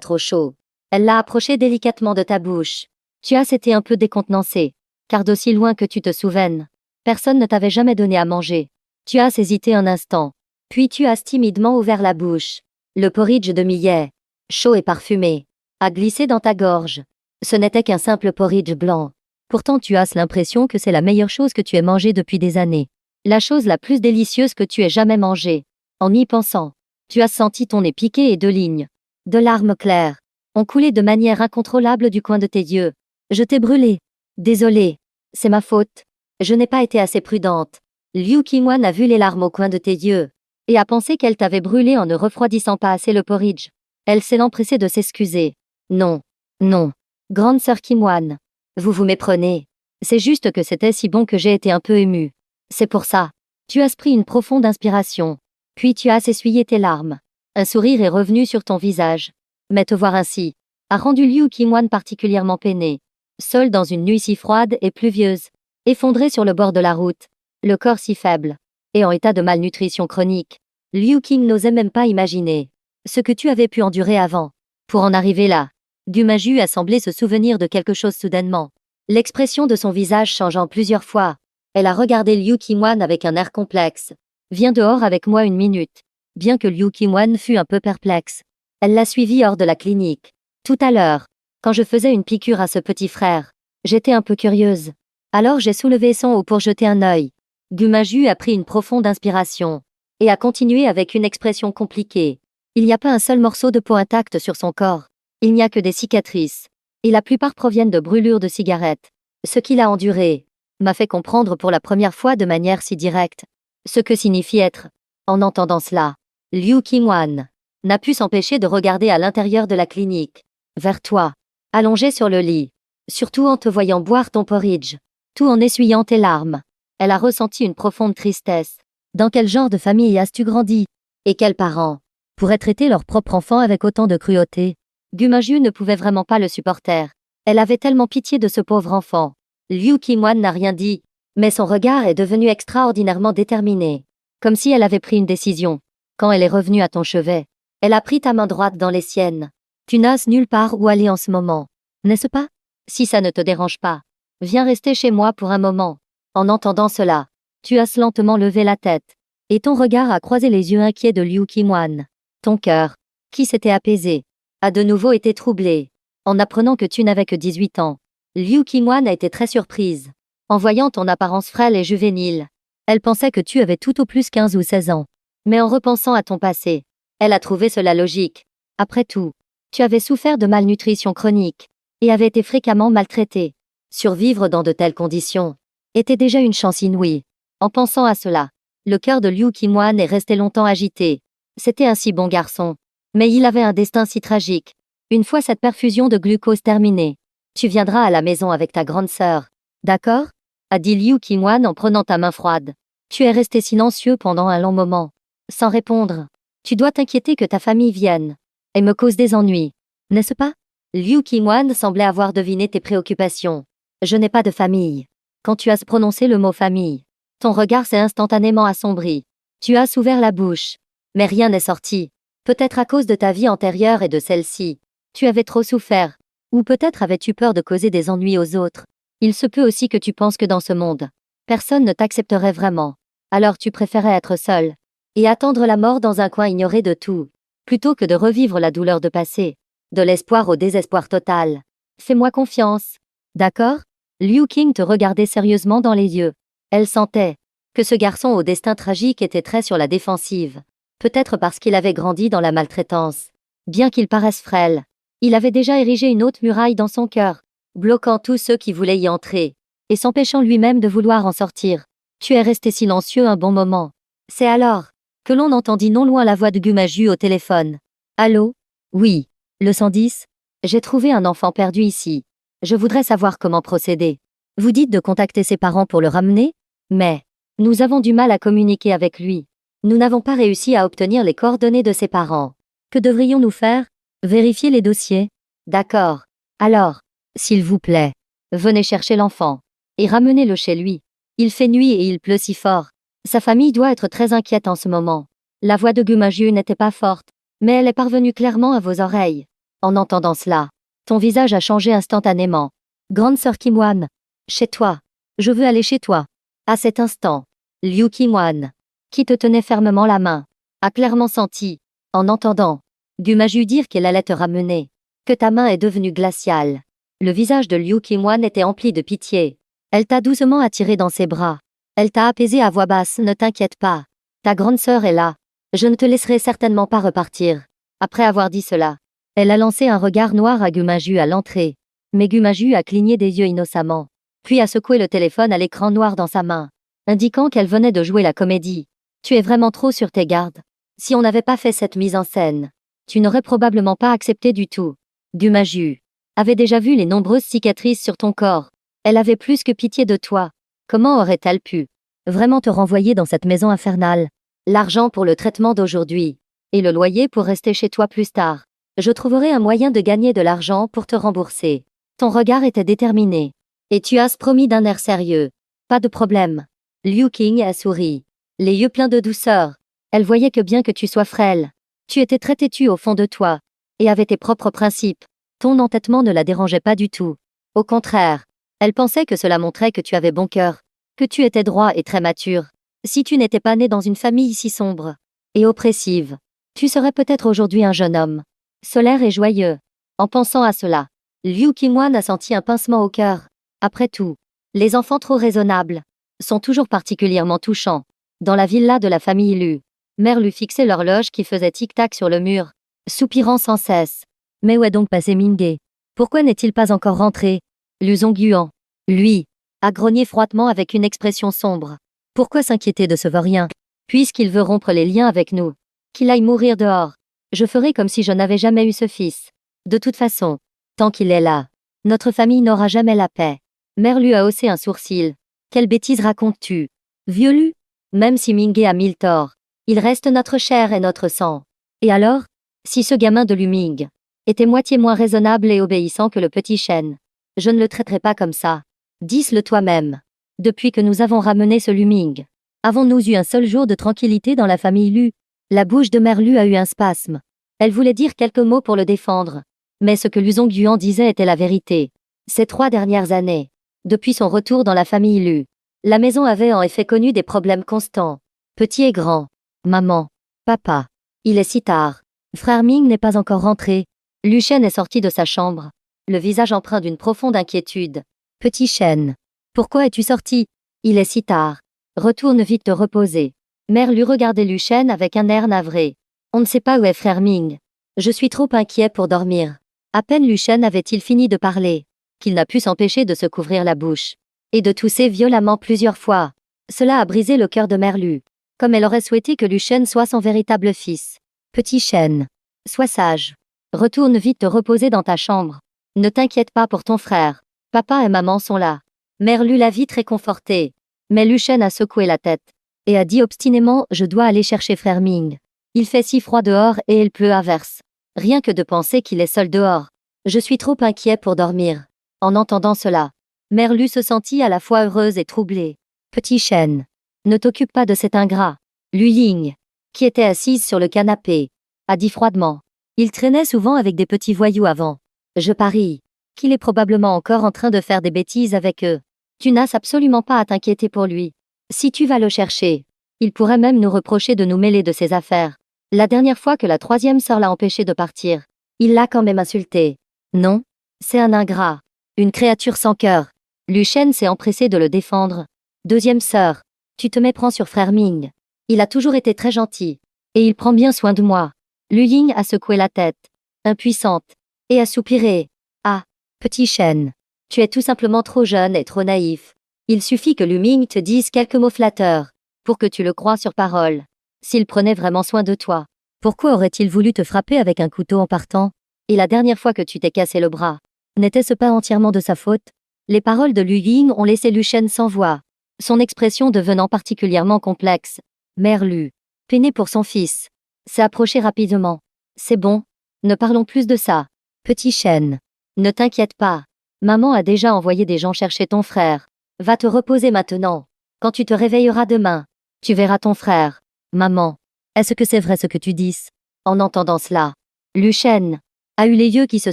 trop chaud, elle l'a approché délicatement de ta bouche. Tu as été un peu décontenancé, car d'aussi loin que tu te souviennes, personne ne t'avait jamais donné à manger. Tu as hésité un instant, puis tu as timidement ouvert la bouche. Le porridge de millet, chaud et parfumé, a glissé dans ta gorge. Ce n'était qu'un simple porridge blanc. Pourtant tu as l'impression que c'est la meilleure chose que tu aies mangée depuis des années. La chose la plus délicieuse que tu aies jamais mangée. En y pensant, tu as senti ton nez piqué et 2 lignes de larmes claires ont coulé de manière incontrôlable du coin de tes yeux. Je t'ai brûlé. Désolée. C'est ma faute. Je n'ai pas été assez prudente. Liu Qingwan a vu les larmes au coin de tes yeux et a pensé qu'elle t'avait brûlé en ne refroidissant pas assez le porridge. Elle s'est empressée de s'excuser. Non. Non. Grande sœur Qingwan. Vous vous méprenez. C'est juste que c'était si bon que j'ai été un peu émue. C'est pour ça. Tu as pris une profonde inspiration. Puis tu as essuyé tes larmes. Un sourire est revenu sur ton visage. Mais te voir ainsi a rendu Liu Qingwan particulièrement peiné. Seul dans une nuit si froide et pluvieuse, effondré sur le bord de la route, le corps si faible, et en état de malnutrition chronique, Liu Qing n'osait même pas imaginer ce que tu avais pu endurer avant. Pour en arriver là, Gumaju a semblé se souvenir de quelque chose soudainement. L'expression de son visage changeant plusieurs fois, elle a regardé Liu Qingwan avec un air complexe. Viens dehors avec moi 1 minute. Bien que Liu Qingwan fût un peu perplexe, elle l'a suivi hors de la clinique. Tout à l'heure, quand je faisais une piqûre à ce petit frère, j'étais un peu curieuse. Alors j'ai soulevé son haut pour jeter un œil. Gumaju a pris une profonde inspiration et a continué avec une expression compliquée. Il n'y a pas un seul morceau de peau intact sur son corps. Il n'y a que des cicatrices. Et la plupart proviennent de brûlures de cigarettes. Ce qu'il a enduré m'a fait comprendre pour la première fois de manière si directe ce que signifie être. En entendant cela, Liu Qingwan n'a pu s'empêcher de regarder à l'intérieur de la clinique, vers toi, allongé sur le lit, surtout en te voyant boire ton porridge, tout en essuyant tes larmes. Elle a ressenti une profonde tristesse. Dans quel genre de famille as-tu grandi? Et quels parents pourraient traiter leur propre enfant avec autant de cruauté? Gumaju ne pouvait vraiment pas le supporter. Elle avait tellement pitié de ce pauvre enfant. Liu Qingwan n'a rien dit, mais son regard est devenu extraordinairement déterminé, comme si elle avait pris une décision. Quand elle est revenue à ton chevet, elle a pris ta main droite dans les siennes. Tu n'as nulle part où aller en ce moment, n'est-ce pas? Si ça ne te dérange pas, viens rester chez moi pour un moment. En entendant cela, tu as lentement levé la tête, et ton regard a croisé les yeux inquiets de Liu Qingwan. Ton cœur, qui s'était apaisé, a de nouveau été troublé. En apprenant que tu n'avais que 18 ans, Liu Qingwan a été très surprise. En voyant ton apparence frêle et juvénile, elle pensait que tu avais tout au plus 15 ou 16 ans. Mais en repensant à ton passé, elle a trouvé cela logique. Après tout, tu avais souffert de malnutrition chronique et avais été fréquemment maltraité. Survivre dans de telles conditions était déjà une chance inouïe. En pensant à cela, le cœur de Liu Qingwan est resté longtemps agité. C'était un si bon garçon, mais il avait un destin si tragique. Une fois cette perfusion de glucose terminée, tu viendras à la maison avec ta grande sœur. D'accord? A dit Liu Qingwan en prenant ta main froide. Tu es resté silencieux pendant un long moment, sans répondre. Tu dois t'inquiéter que ta famille vienne et me cause des ennuis, n'est-ce pas? Liu Qingwan semblait avoir deviné tes préoccupations. Je n'ai pas de famille. Quand tu as prononcé le mot famille, ton regard s'est instantanément assombri. Tu as ouvert la bouche, mais rien n'est sorti. Peut-être à cause de ta vie antérieure et de celle-ci. Tu avais trop souffert. Ou peut-être avais-tu peur de causer des ennuis aux autres. Il se peut aussi que tu penses que dans ce monde, personne ne t'accepterait vraiment. Alors tu préférais être seul et attendre la mort dans un coin ignoré de tout, plutôt que de revivre la douleur de passer de l'espoir au désespoir total. Fais-moi confiance. D'accord? Liu Qing te regardait sérieusement dans les yeux. Elle sentait que ce garçon au destin tragique était très sur la défensive. Peut-être parce qu'il avait grandi dans la maltraitance. Bien qu'il paraisse frêle, il avait déjà érigé une haute muraille dans son cœur, bloquant tous ceux qui voulaient y entrer, et s'empêchant lui-même de vouloir en sortir. Tu es resté silencieux un bon moment. C'est alors que l'on entendit non loin la voix de Gumaju au téléphone. Allô? Oui. Le 110? J'ai trouvé un enfant perdu ici. Je voudrais savoir comment procéder. Vous dites de contacter ses parents pour le ramener? Mais nous avons du mal à communiquer avec lui. Nous n'avons pas réussi à obtenir les coordonnées de ses parents. Que devrions-nous faire? Vérifier les dossiers. D'accord. Alors, s'il vous plaît, venez chercher l'enfant et ramenez-le chez lui. Il fait nuit et il pleut si fort. Sa famille doit être très inquiète en ce moment. La voix de Gumaju n'était pas forte, mais elle est parvenue clairement à vos oreilles. En entendant cela, ton visage a changé instantanément. Grande sœur Kimwan, chez toi. Je veux aller chez toi. À cet instant, Liu Kimwan, qui te tenait fermement la main, a clairement senti, en entendant Gumaju dire qu'elle allait te ramener, que ta main est devenue glaciale. Le visage de Liu Kimwan était empli de pitié. Elle t'a doucement attiré dans ses bras. Elle t'a apaisé à voix basse. Ne t'inquiète pas. Ta grande sœur est là. Je ne te laisserai certainement pas repartir. Après avoir dit cela, elle a lancé un regard noir à Gumaju à l'entrée. Mais Gumaju a cligné des yeux innocemment, puis a secoué le téléphone à l'écran noir dans sa main, indiquant qu'elle venait de jouer la comédie. Tu es vraiment trop sur tes gardes. Si on n'avait pas fait cette mise en scène, tu n'aurais probablement pas accepté du tout. Gumaju avait déjà vu les nombreuses cicatrices sur ton corps. Elle avait plus que pitié de toi. Comment aurait-elle pu vraiment te renvoyer dans cette maison infernale? L'argent pour le traitement d'aujourd'hui et le loyer pour rester chez toi plus tard. Je trouverai un moyen de gagner de l'argent pour te rembourser. Ton regard était déterminé. Et tu as promis d'un air sérieux. Pas de problème. Liu King a souri, les yeux pleins de douceur. Elle voyait que bien que tu sois frêle, tu étais très têtu au fond de toi, et avais tes propres principes. Ton entêtement ne la dérangeait pas du tout. Au contraire, elle pensait que cela montrait que tu avais bon cœur, que tu étais droit et très mature. Si tu n'étais pas né dans une famille si sombre et oppressive, tu serais peut-être aujourd'hui un jeune homme, solaire et joyeux. En pensant à cela, Liu Qingwan a senti un pincement au cœur. Après tout, les enfants trop raisonnables sont toujours particulièrement touchants. Dans la villa de la famille Lu, Mère Lu fixait l'horloge qui faisait tic-tac sur le mur, soupirant sans cesse. Mais où est donc passé Minghe? Pourquoi n'est-il pas encore rentré? Lu Zongguan, lui, a grogné froidement avec une expression sombre. Pourquoi s'inquiéter de ce vaurien? Puisqu'il veut rompre les liens avec nous, qu'il aille mourir dehors. Je ferai comme si je n'avais jamais eu ce fils. De toute façon, tant qu'il est là, notre famille n'aura jamais la paix. Mère Lu a haussé un sourcil. Quelle bêtise racontes-tu? Vieux Lu? Même si Minghe a mille torts, il reste notre chair et notre sang. Et alors? Si ce gamin de Lu Ming était moitié moins raisonnable et obéissant que le petit chêne, je ne le traiterai pas comme ça. Dis-le toi-même. Depuis que nous avons ramené ce Lu Ming, avons-nous eu un seul jour de tranquillité dans la famille Lu? La bouche de Mère Lu a eu un spasme. Elle voulait dire quelques mots pour le défendre. Mais ce que Lu Zongguan disait était la vérité. Ces 3 dernières années, depuis son retour dans la famille Lu, la maison avait en effet connu des problèmes constants. Petit et grand. Maman. Papa. Il est si tard. Frère Ming n'est pas encore rentré. Lu Shen est sorti de sa chambre, le visage empreint d'une profonde inquiétude. Petit Shen. Pourquoi es-tu sorti? Il est si tard. Retourne vite te reposer. Mère Lu regardait Lu Shen avec un air navré. On ne sait pas où est frère Ming. Je suis trop inquiet pour dormir. À peine Lu Shen avait-il fini de parler, qu'il n'a pu s'empêcher de se couvrir la bouche et de tousser violemment plusieurs fois. Cela a brisé le cœur de Mère Lu, comme elle aurait souhaité que Lu Shen soit son véritable fils. Petit Shen, sois sage. Retourne vite te reposer dans ta chambre. Ne t'inquiète pas pour ton frère. Papa et maman sont là. Mère Lu l'a vite réconforté. Mais Lu Shen a secoué la tête et a dit obstinément: je dois aller chercher frère Ming. Il fait si froid dehors et il pleut à verse. Rien que de penser qu'il est seul dehors. Je suis trop inquiet pour dormir. En entendant cela, Mère Lu se sentit à la fois heureuse et troublée. Petit Shen, ne t'occupe pas de cet ingrat. Lu Ying, qui était assise sur le canapé, a dit froidement. Il traînait souvent avec des petits voyous avant. Je parie qu'il est probablement encore en train de faire des bêtises avec eux. Tu n'as absolument pas à t'inquiéter pour lui. Si tu vas le chercher, il pourrait même nous reprocher de nous mêler de ses affaires. La dernière fois que la 3e sœur l'a empêché de partir, il l'a quand même insulté. Non, c'est un ingrat, une créature sans cœur. Lu Shen s'est empressé de le défendre. 2e sœur, tu te méprends sur frère Ming. Il a toujours été très gentil, et il prend bien soin de moi. Lu Ying a secoué la tête, impuissante, et a soupiré. Ah, petit Shen, tu es tout simplement trop jeune et trop naïf. Il suffit que Lu Ming te dise quelques mots flatteurs, pour que tu le croies sur parole. S'il prenait vraiment soin de toi, Pourquoi aurait-il voulu te frapper avec un couteau en partant? Et la dernière fois que tu t'es cassé le bras, n'était-ce pas entièrement de sa faute? Les paroles de Liu Ying ont laissé Lu Shen sans voix, son expression devenant particulièrement complexe. Mère Lu, peinée pour son fils, s'est approchée rapidement. C'est bon, ne parlons plus de ça. Petit Shen, ne t'inquiète pas. Maman a déjà envoyé des gens chercher ton frère. Va te reposer maintenant. Quand tu te réveilleras demain, tu verras ton frère. Maman, est-ce que c'est vrai ce que tu dis? En entendant cela, Lu Shen a eu les yeux qui se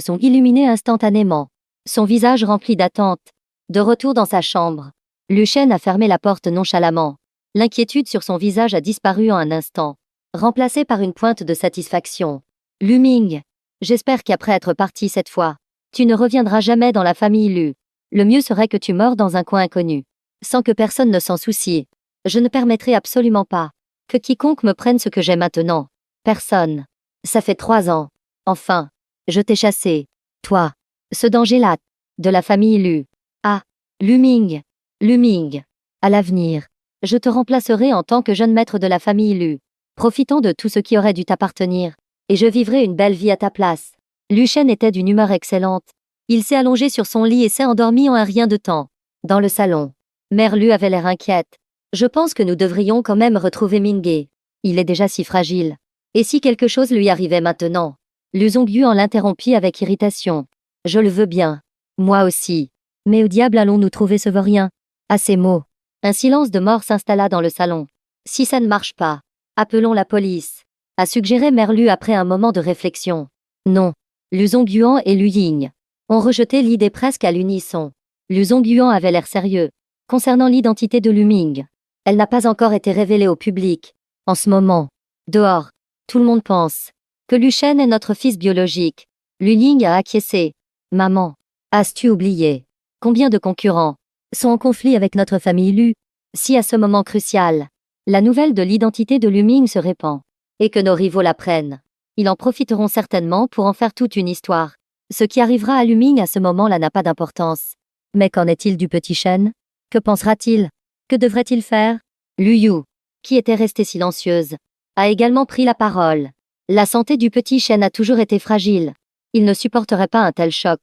sont illuminés instantanément, son visage rempli d'attente. De retour dans sa chambre, Lu Shen a fermé la porte nonchalamment. L'inquiétude sur son visage a disparu en un instant, remplacée par une pointe de satisfaction. Lu Ming, j'espère qu'après être parti cette fois, tu ne reviendras jamais dans la famille Lu. Le mieux serait que tu meurs dans un coin inconnu, sans que personne ne s'en soucie. Je ne permettrai absolument pas que quiconque me prenne ce que j'ai maintenant. Personne. Ça fait 3 ans. Enfin, je t'ai chassé. Toi. Ce danger-là. De la famille Lu. Ah. Lu Ming. Lu Ming. À l'avenir, je te remplacerai en tant que jeune maître de la famille Lu, profitant de tout ce qui aurait dû t'appartenir, et je vivrai une belle vie à ta place. Lu Shen était d'une humeur excellente. Il s'est allongé sur son lit et s'est endormi en un rien de temps. Dans le salon, Mère Lu avait l'air inquiète. Je pense que nous devrions quand même retrouver Minghe. Il est déjà si fragile. Et si quelque chose lui arrivait maintenant? Lu Zongyuan l'interrompit avec irritation. Je le veux bien. Moi aussi. Mais où diable allons-nous trouver ce vaurien? À ces mots, un silence de mort s'installa dans le salon. Si ça ne marche pas, appelons la police, a suggéré Mère Lu après un moment de réflexion. Non. Lu Zongyuan et Lu Ying ont rejeté l'idée presque à l'unisson. Lu Zongyuan avait l'air sérieux. Concernant l'identité de Lu Ming, elle n'a pas encore été révélée au public. En ce moment, dehors, tout le monde pense que Lu Shen est notre fils biologique. Lu Ying a acquiescé. Maman, as-tu oublié combien de concurrents sont en conflit avec notre famille Lu? Si à ce moment crucial, la nouvelle de l'identité de Lu Ming se répand, et que nos rivaux l'apprennent, ils en profiteront certainement pour en faire toute une histoire. Ce qui arrivera à Lu Ming à ce moment-là n'a pas d'importance. Mais qu'en est-il du petit Shen? Que pensera-t-il? Que devrait-il faire? Lu Yu, qui était restée silencieuse, a également pris la parole. La santé du petit Shen a toujours été fragile. Il ne supporterait pas un tel choc.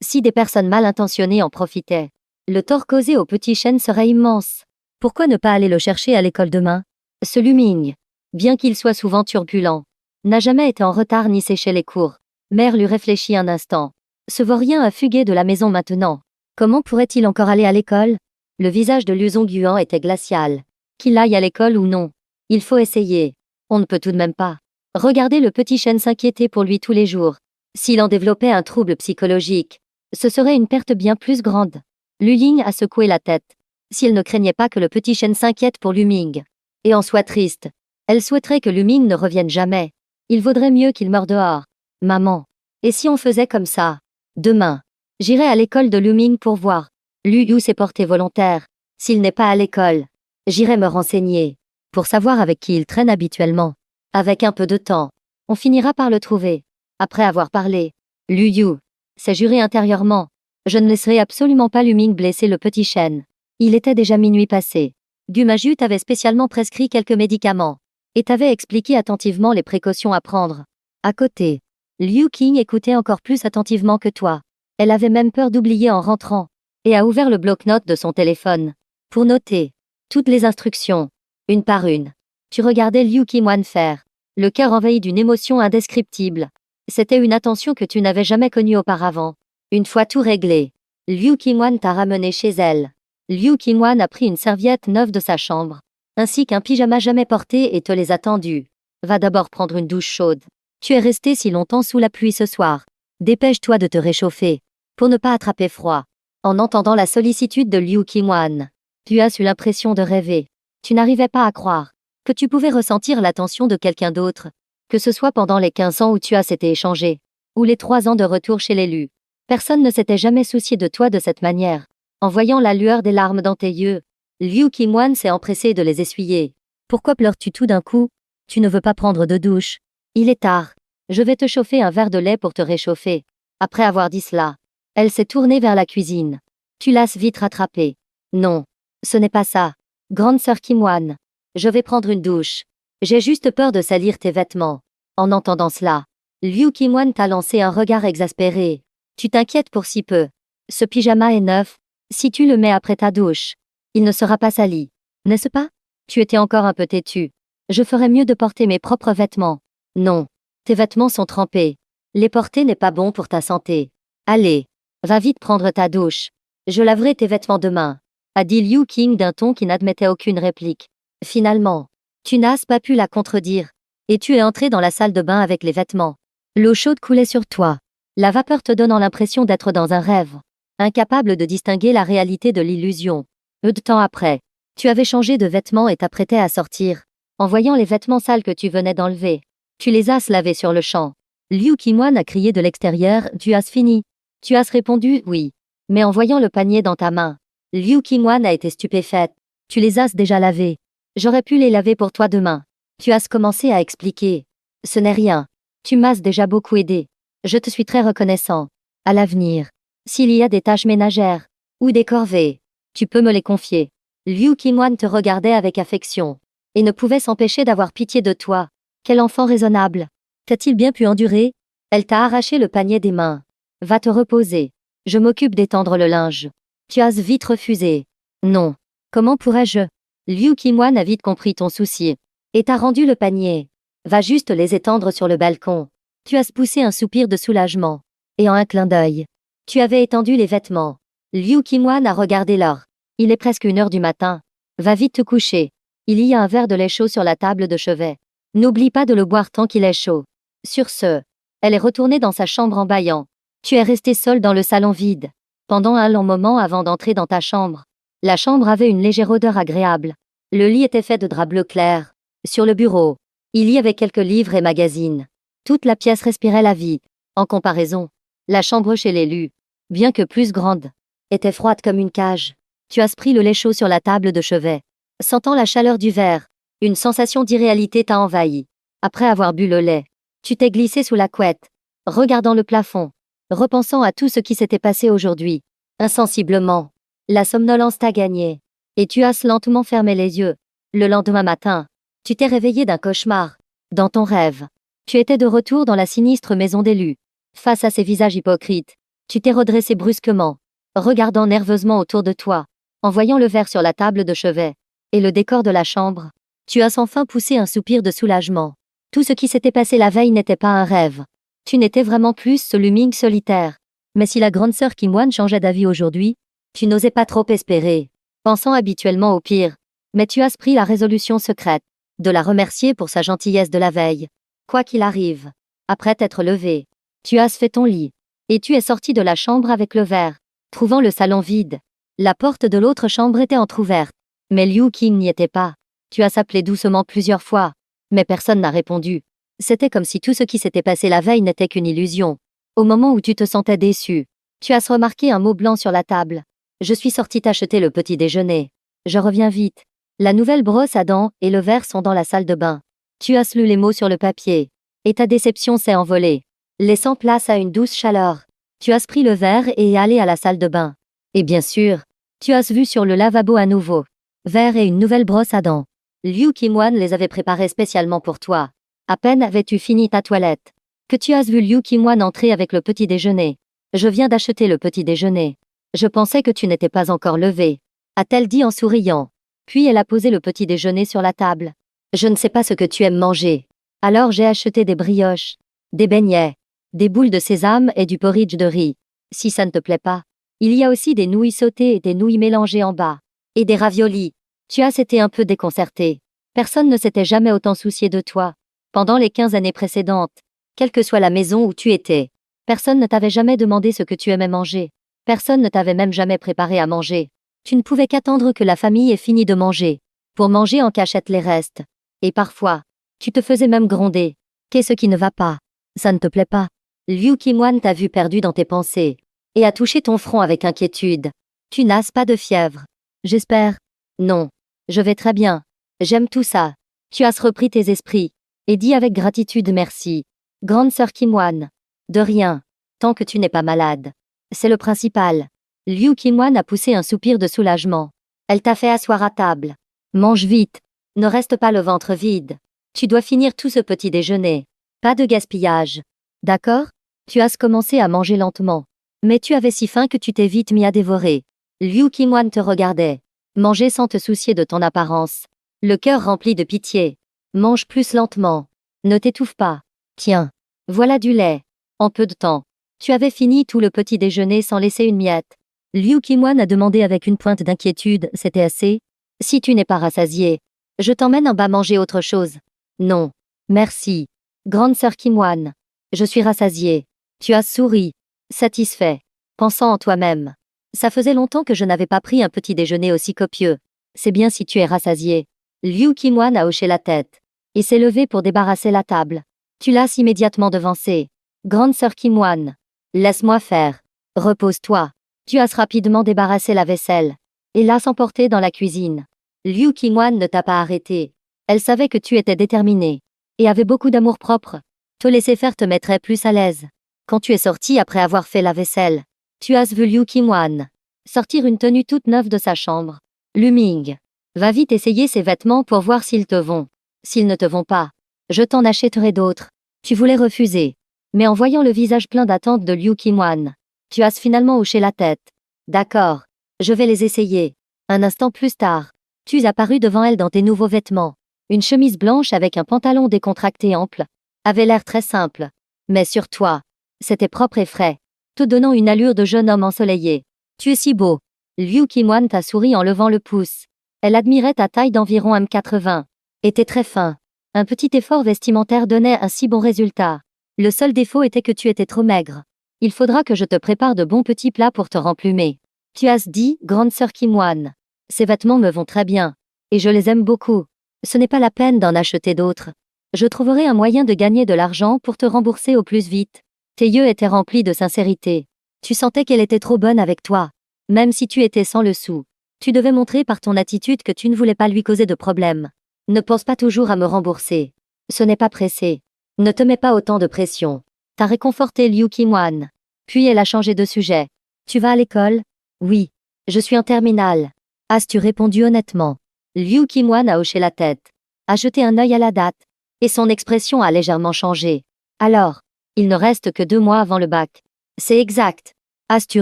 Si des personnes mal intentionnées en profitaient, le tort causé au petit Shen serait immense. Pourquoi ne pas aller le chercher à l'école demain? Ce Lu Ming, bien qu'il soit souvent turbulent, n'a jamais été en retard ni séché les cours. Mère lui réfléchit un instant. Ce vaurien a fugué de la maison maintenant. Comment pourrait-il encore aller à l'école? Le visage de Lu Zongyuan était glacial. Qu'il aille à l'école ou non, il faut essayer. On ne peut tout de même pas regarder le petit Shen s'inquiéter pour lui tous les jours. S'il en développait un trouble psychologique, ce serait une perte bien plus grande. Lu Ying a secoué la tête. S'il ne craignait pas que le petit Shen s'inquiète pour Lu Ming et en soit triste, elle souhaiterait que Lu Ming ne revienne jamais. Il vaudrait mieux qu'il meure dehors. Maman, et si on faisait comme ça? Demain, j'irai à l'école de Lu Ming pour voir. Lu Yu s'est porté volontaire. S'il n'est pas à l'école, j'irai me renseigner pour savoir avec qui il traîne habituellement. Avec un peu de temps, on finira par le trouver. Après avoir parlé, Lu Yu s'est juré intérieurement. Je ne laisserai absolument pas Lu Ming blesser le petit Shen. Il était déjà minuit passé. Gu Majut avait spécialement prescrit quelques médicaments et t'avait expliqué attentivement les précautions à prendre. À côté, Liu Qing écoutait encore plus attentivement que toi. Elle avait même peur d'oublier en rentrant et a ouvert le bloc-notes de son téléphone pour noter toutes les instructions, une par une. Tu regardais Liu Qingwan faire, le cœur envahi d'une émotion indescriptible. C'était une attention que tu n'avais jamais connue auparavant. Une fois tout réglé, Liu Qingwan t'a ramené chez elle. Liu Qingwan a pris une serviette neuve de sa chambre, ainsi qu'un pyjama jamais porté et te les a tendus. Va d'abord prendre une douche chaude. Tu es resté si longtemps sous la pluie ce soir. Dépêche-toi de te réchauffer, pour ne pas attraper froid. En entendant la sollicitude de Liu Qingwan, tu as eu l'impression de rêver. Tu n'arrivais pas à croire que tu pouvais ressentir l'attention de quelqu'un d'autre, que ce soit pendant les 15 ans où tu as s'était échangé, ou les 3 ans de retour chez l'élu. Personne ne s'était jamais soucié de toi de cette manière. En voyant la lueur des larmes dans tes yeux, Liu Qingwan s'est empressé de les essuyer. Pourquoi pleures-tu tout d'un coup? Tu ne veux pas prendre de douche? Il est tard. Je vais te chauffer un verre de lait pour te réchauffer. Après avoir dit cela, elle s'est tournée vers la cuisine. Tu l'as vite rattrapée. Non, ce n'est pas ça. Grande sœur Qingwan, je vais prendre une douche. J'ai juste peur de salir tes vêtements. En entendant cela, Liu Qingwan t'a lancé un regard exaspéré. Tu t'inquiètes pour si peu. Ce pyjama est neuf. Si tu le mets après ta douche, il ne sera pas sali. N'est-ce pas? Tu étais encore un peu têtu. Je ferais mieux de porter mes propres vêtements. Non. Tes vêtements sont trempés. Les porter n'est pas bon pour ta santé. Allez, va vite prendre ta douche. Je laverai tes vêtements demain, a dit Liu Qing d'un ton qui n'admettait aucune réplique. Finalement, tu n'as pas pu la contredire. Et tu es entré dans la salle de bain avec les vêtements. L'eau chaude coulait sur toi. La vapeur te donnant l'impression d'être dans un rêve. Incapable de distinguer la réalité de l'illusion. Peu de temps après, tu avais changé de vêtements et t'apprêtais à sortir. En voyant les vêtements sales que tu venais d'enlever, tu les as lavés sur le champ. Liu Qingwan a crié de l'extérieur, tu as fini. Tu as répondu, oui. Mais en voyant le panier dans ta main, Liu Qingwan a été stupéfaite. Tu les as déjà lavés. J'aurais pu les laver pour toi demain. Tu as commencé à expliquer. Ce n'est rien. Tu m'as déjà beaucoup aidé. Je te suis très reconnaissant. À l'avenir, s'il y a des tâches ménagères, ou des corvées, tu peux me les confier. Liu Qingwan te regardait avec affection, et ne pouvait s'empêcher d'avoir pitié de toi. Quel enfant raisonnable. Qu'a-t-il bien pu endurer? Elle t'a arraché le panier des mains. Va te reposer. Je m'occupe d'étendre le linge. Tu as vite refusé. Non. Comment pourrais-je? Liu Qingwan a vite compris ton souci. Et t'a rendu le panier. Va juste les étendre sur le balcon. Tu as poussé un soupir de soulagement. Et en un clin d'œil, tu avais étendu les vêtements. Liu Qingwan a regardé l'heure. Il est presque 1 heure du matin. Va vite te coucher. Il y a un verre de lait chaud sur la table de chevet. N'oublie pas de le boire tant qu'il est chaud. Sur ce, elle est retournée dans sa chambre en bâillant. Tu es resté seul dans le salon vide. Pendant un long moment avant d'entrer dans ta chambre. La chambre avait une légère odeur agréable. Le lit était fait de drap bleu clair. Sur le bureau, il y avait quelques livres et magazines. Toute la pièce respirait la vie. En comparaison, la chambre chez l'élu, bien que plus grande, était froide comme une cage. Tu as pris le lait chaud sur la table de chevet. Sentant la chaleur du verre, une sensation d'irréalité t'a envahi. Après avoir bu le lait, tu t'es glissé sous la couette, regardant le plafond, repensant à tout ce qui s'était passé aujourd'hui. Insensiblement, la somnolence t'a gagné, et tu as lentement fermé les yeux. Le lendemain matin, tu t'es réveillé d'un cauchemar. Dans ton rêve, tu étais de retour dans la sinistre maison d'élus. Face à ces visages hypocrites, tu t'es redressé brusquement, regardant nerveusement autour de toi, en voyant le verre sur la table de chevet, et le décor de la chambre. Tu as enfin poussé un soupir de soulagement. Tout ce qui s'était passé la veille n'était pas un rêve. Tu n'étais vraiment plus ce Luming solitaire. Mais si la grande sœur Qingwan changeait d'avis aujourd'hui, tu n'osais pas trop espérer, pensant habituellement au pire. Mais tu as pris la résolution secrète de la remercier pour sa gentillesse de la veille. Quoi qu'il arrive, après t'être levé, tu as fait ton lit, et tu es sorti de la chambre avec le verre, trouvant le salon vide. La porte de l'autre chambre était entr'ouverte, mais Liu Qing n'y était pas. Tu as appelé doucement plusieurs fois, mais personne n'a répondu. C'était comme si tout ce qui s'était passé la veille n'était qu'une illusion. Au moment où tu te sentais déçu, tu as remarqué un mot blanc sur la table. Je suis sorti t'acheter le petit déjeuner. Je reviens vite. La nouvelle brosse à dents et le verre sont dans la salle de bain. Tu as lu les mots sur le papier. Et ta déception s'est envolée, laissant place à une douce chaleur. Tu as pris le verre et es allé à la salle de bain. Et bien sûr, tu as vu sur le lavabo un nouveau verre et une nouvelle brosse à dents. Liu Qingwan les avait préparés spécialement pour toi. À peine avais-tu fini ta toilette que tu as vu Liu Qingwan entrer avec le petit déjeuner. Je viens d'acheter le petit déjeuner. Je pensais que tu n'étais pas encore levé, a-t-elle dit en souriant. Puis elle a posé le petit déjeuner sur la table. Je ne sais pas ce que tu aimes manger. Alors j'ai acheté des brioches, des beignets, des boules de sésame et du porridge de riz. Si ça ne te plaît pas, il y a aussi des nouilles sautées et des nouilles mélangées en bas. Et des raviolis. Tu as été un peu déconcerté. Personne ne s'était jamais autant soucié de toi. Pendant les 15 années précédentes, quelle que soit la maison où tu étais, personne ne t'avait jamais demandé ce que tu aimais manger. Personne ne t'avait même jamais préparé à manger. Tu ne pouvais qu'attendre que la famille ait fini de manger, pour manger en cachette les restes. Et parfois, tu te faisais même gronder. Qu'est-ce qui ne va pas? Ça ne te plaît pas? Liu Qingwan t'a vu perdu dans tes pensées, et a touché ton front avec inquiétude. Tu n'as pas de fièvre? J'espère. Non. Je vais très bien. J'aime tout ça. Tu as repris tes esprits, et dit avec gratitude merci. Grande sœur Qingwan. De rien. Tant que tu n'es pas malade. C'est le principal. Liu Qingwan a poussé un soupir de soulagement. Elle t'a fait asseoir à table. Mange vite. Ne reste pas le ventre vide. Tu dois finir tout ce petit déjeuner. Pas de gaspillage. D'accord? Tu as commencé à manger lentement. Mais tu avais si faim que tu t'es vite mis à dévorer. Liu Qingwan te regardait. Manger sans te soucier de ton apparence. Le cœur rempli de pitié. Mange plus lentement. Ne t'étouffe pas. Tiens. Voilà du lait. En peu de temps. Tu avais fini tout le petit déjeuner sans laisser une miette. Liu Qingwan a demandé avec une pointe d'inquiétude, c'était assez? Si tu n'es pas rassasié, je t'emmène en bas manger autre chose. Non. Merci. Grande sœur Qingwan. Je suis rassasié. Tu as souri. Satisfait. Pensant en toi-même. Ça faisait longtemps que je n'avais pas pris un petit déjeuner aussi copieux. C'est bien si tu es rassasié. Liu Qingwan a hoché la tête. Et s'est levé pour débarrasser la table. Tu l'as immédiatement devancé. Grande sœur Qingwan. Laisse-moi faire. Repose-toi. Tu as rapidement débarrassé la vaisselle. Et l'a emporté dans la cuisine. Liu Qingwan ne t'a pas arrêté. Elle savait que tu étais déterminé. Et avait beaucoup d'amour-propre. Te laisser faire te mettrait plus à l'aise. Quand tu es sorti après avoir fait la vaisselle, tu as vu Liu Qingwan sortir une tenue toute neuve de sa chambre. Luming. Va vite essayer ces vêtements pour voir s'ils te vont. S'ils ne te vont pas, je t'en achèterai d'autres. Tu voulais refuser. Mais en voyant le visage plein d'attente de Liu Qingwan, tu as finalement hoché la tête. D'accord. Je vais les essayer. Un instant plus tard, tu es apparu devant elle dans tes nouveaux vêtements. Une chemise blanche avec un pantalon décontracté ample. Avait l'air très simple. Mais sur toi, c'était propre et frais, te donnant une allure de jeune homme ensoleillé. Tu es si beau. Liu Qingwan t'a souri en levant le pouce. Elle admirait ta taille d'environ 1m80. Était très fin. Un petit effort vestimentaire donnait un si bon résultat. Le seul défaut était que tu étais trop maigre. Il faudra que je te prépare de bons petits plats pour te remplumer. Tu as dit, grande sœur Qingwan. Ces vêtements me vont très bien. Et je les aime beaucoup. Ce n'est pas la peine d'en acheter d'autres. Je trouverai un moyen de gagner de l'argent pour te rembourser au plus vite. Tes yeux étaient remplis de sincérité. Tu sentais qu'elle était trop bonne avec toi. Même si tu étais sans le sou. Tu devais montrer par ton attitude que tu ne voulais pas lui causer de problème. Ne pense pas toujours à me rembourser. Ce n'est pas pressé. Ne te mets pas autant de pression. T'as réconforté Liu Qingwan. Puis elle a changé de sujet. Tu vas à l'école? Oui. Je suis en terminale. As-tu répondu honnêtement? Liu Qingwan a hoché la tête. A jeté un œil à la date. Et son expression a légèrement changé. Alors, il ne reste que 2 mois avant le bac. C'est exact. As-tu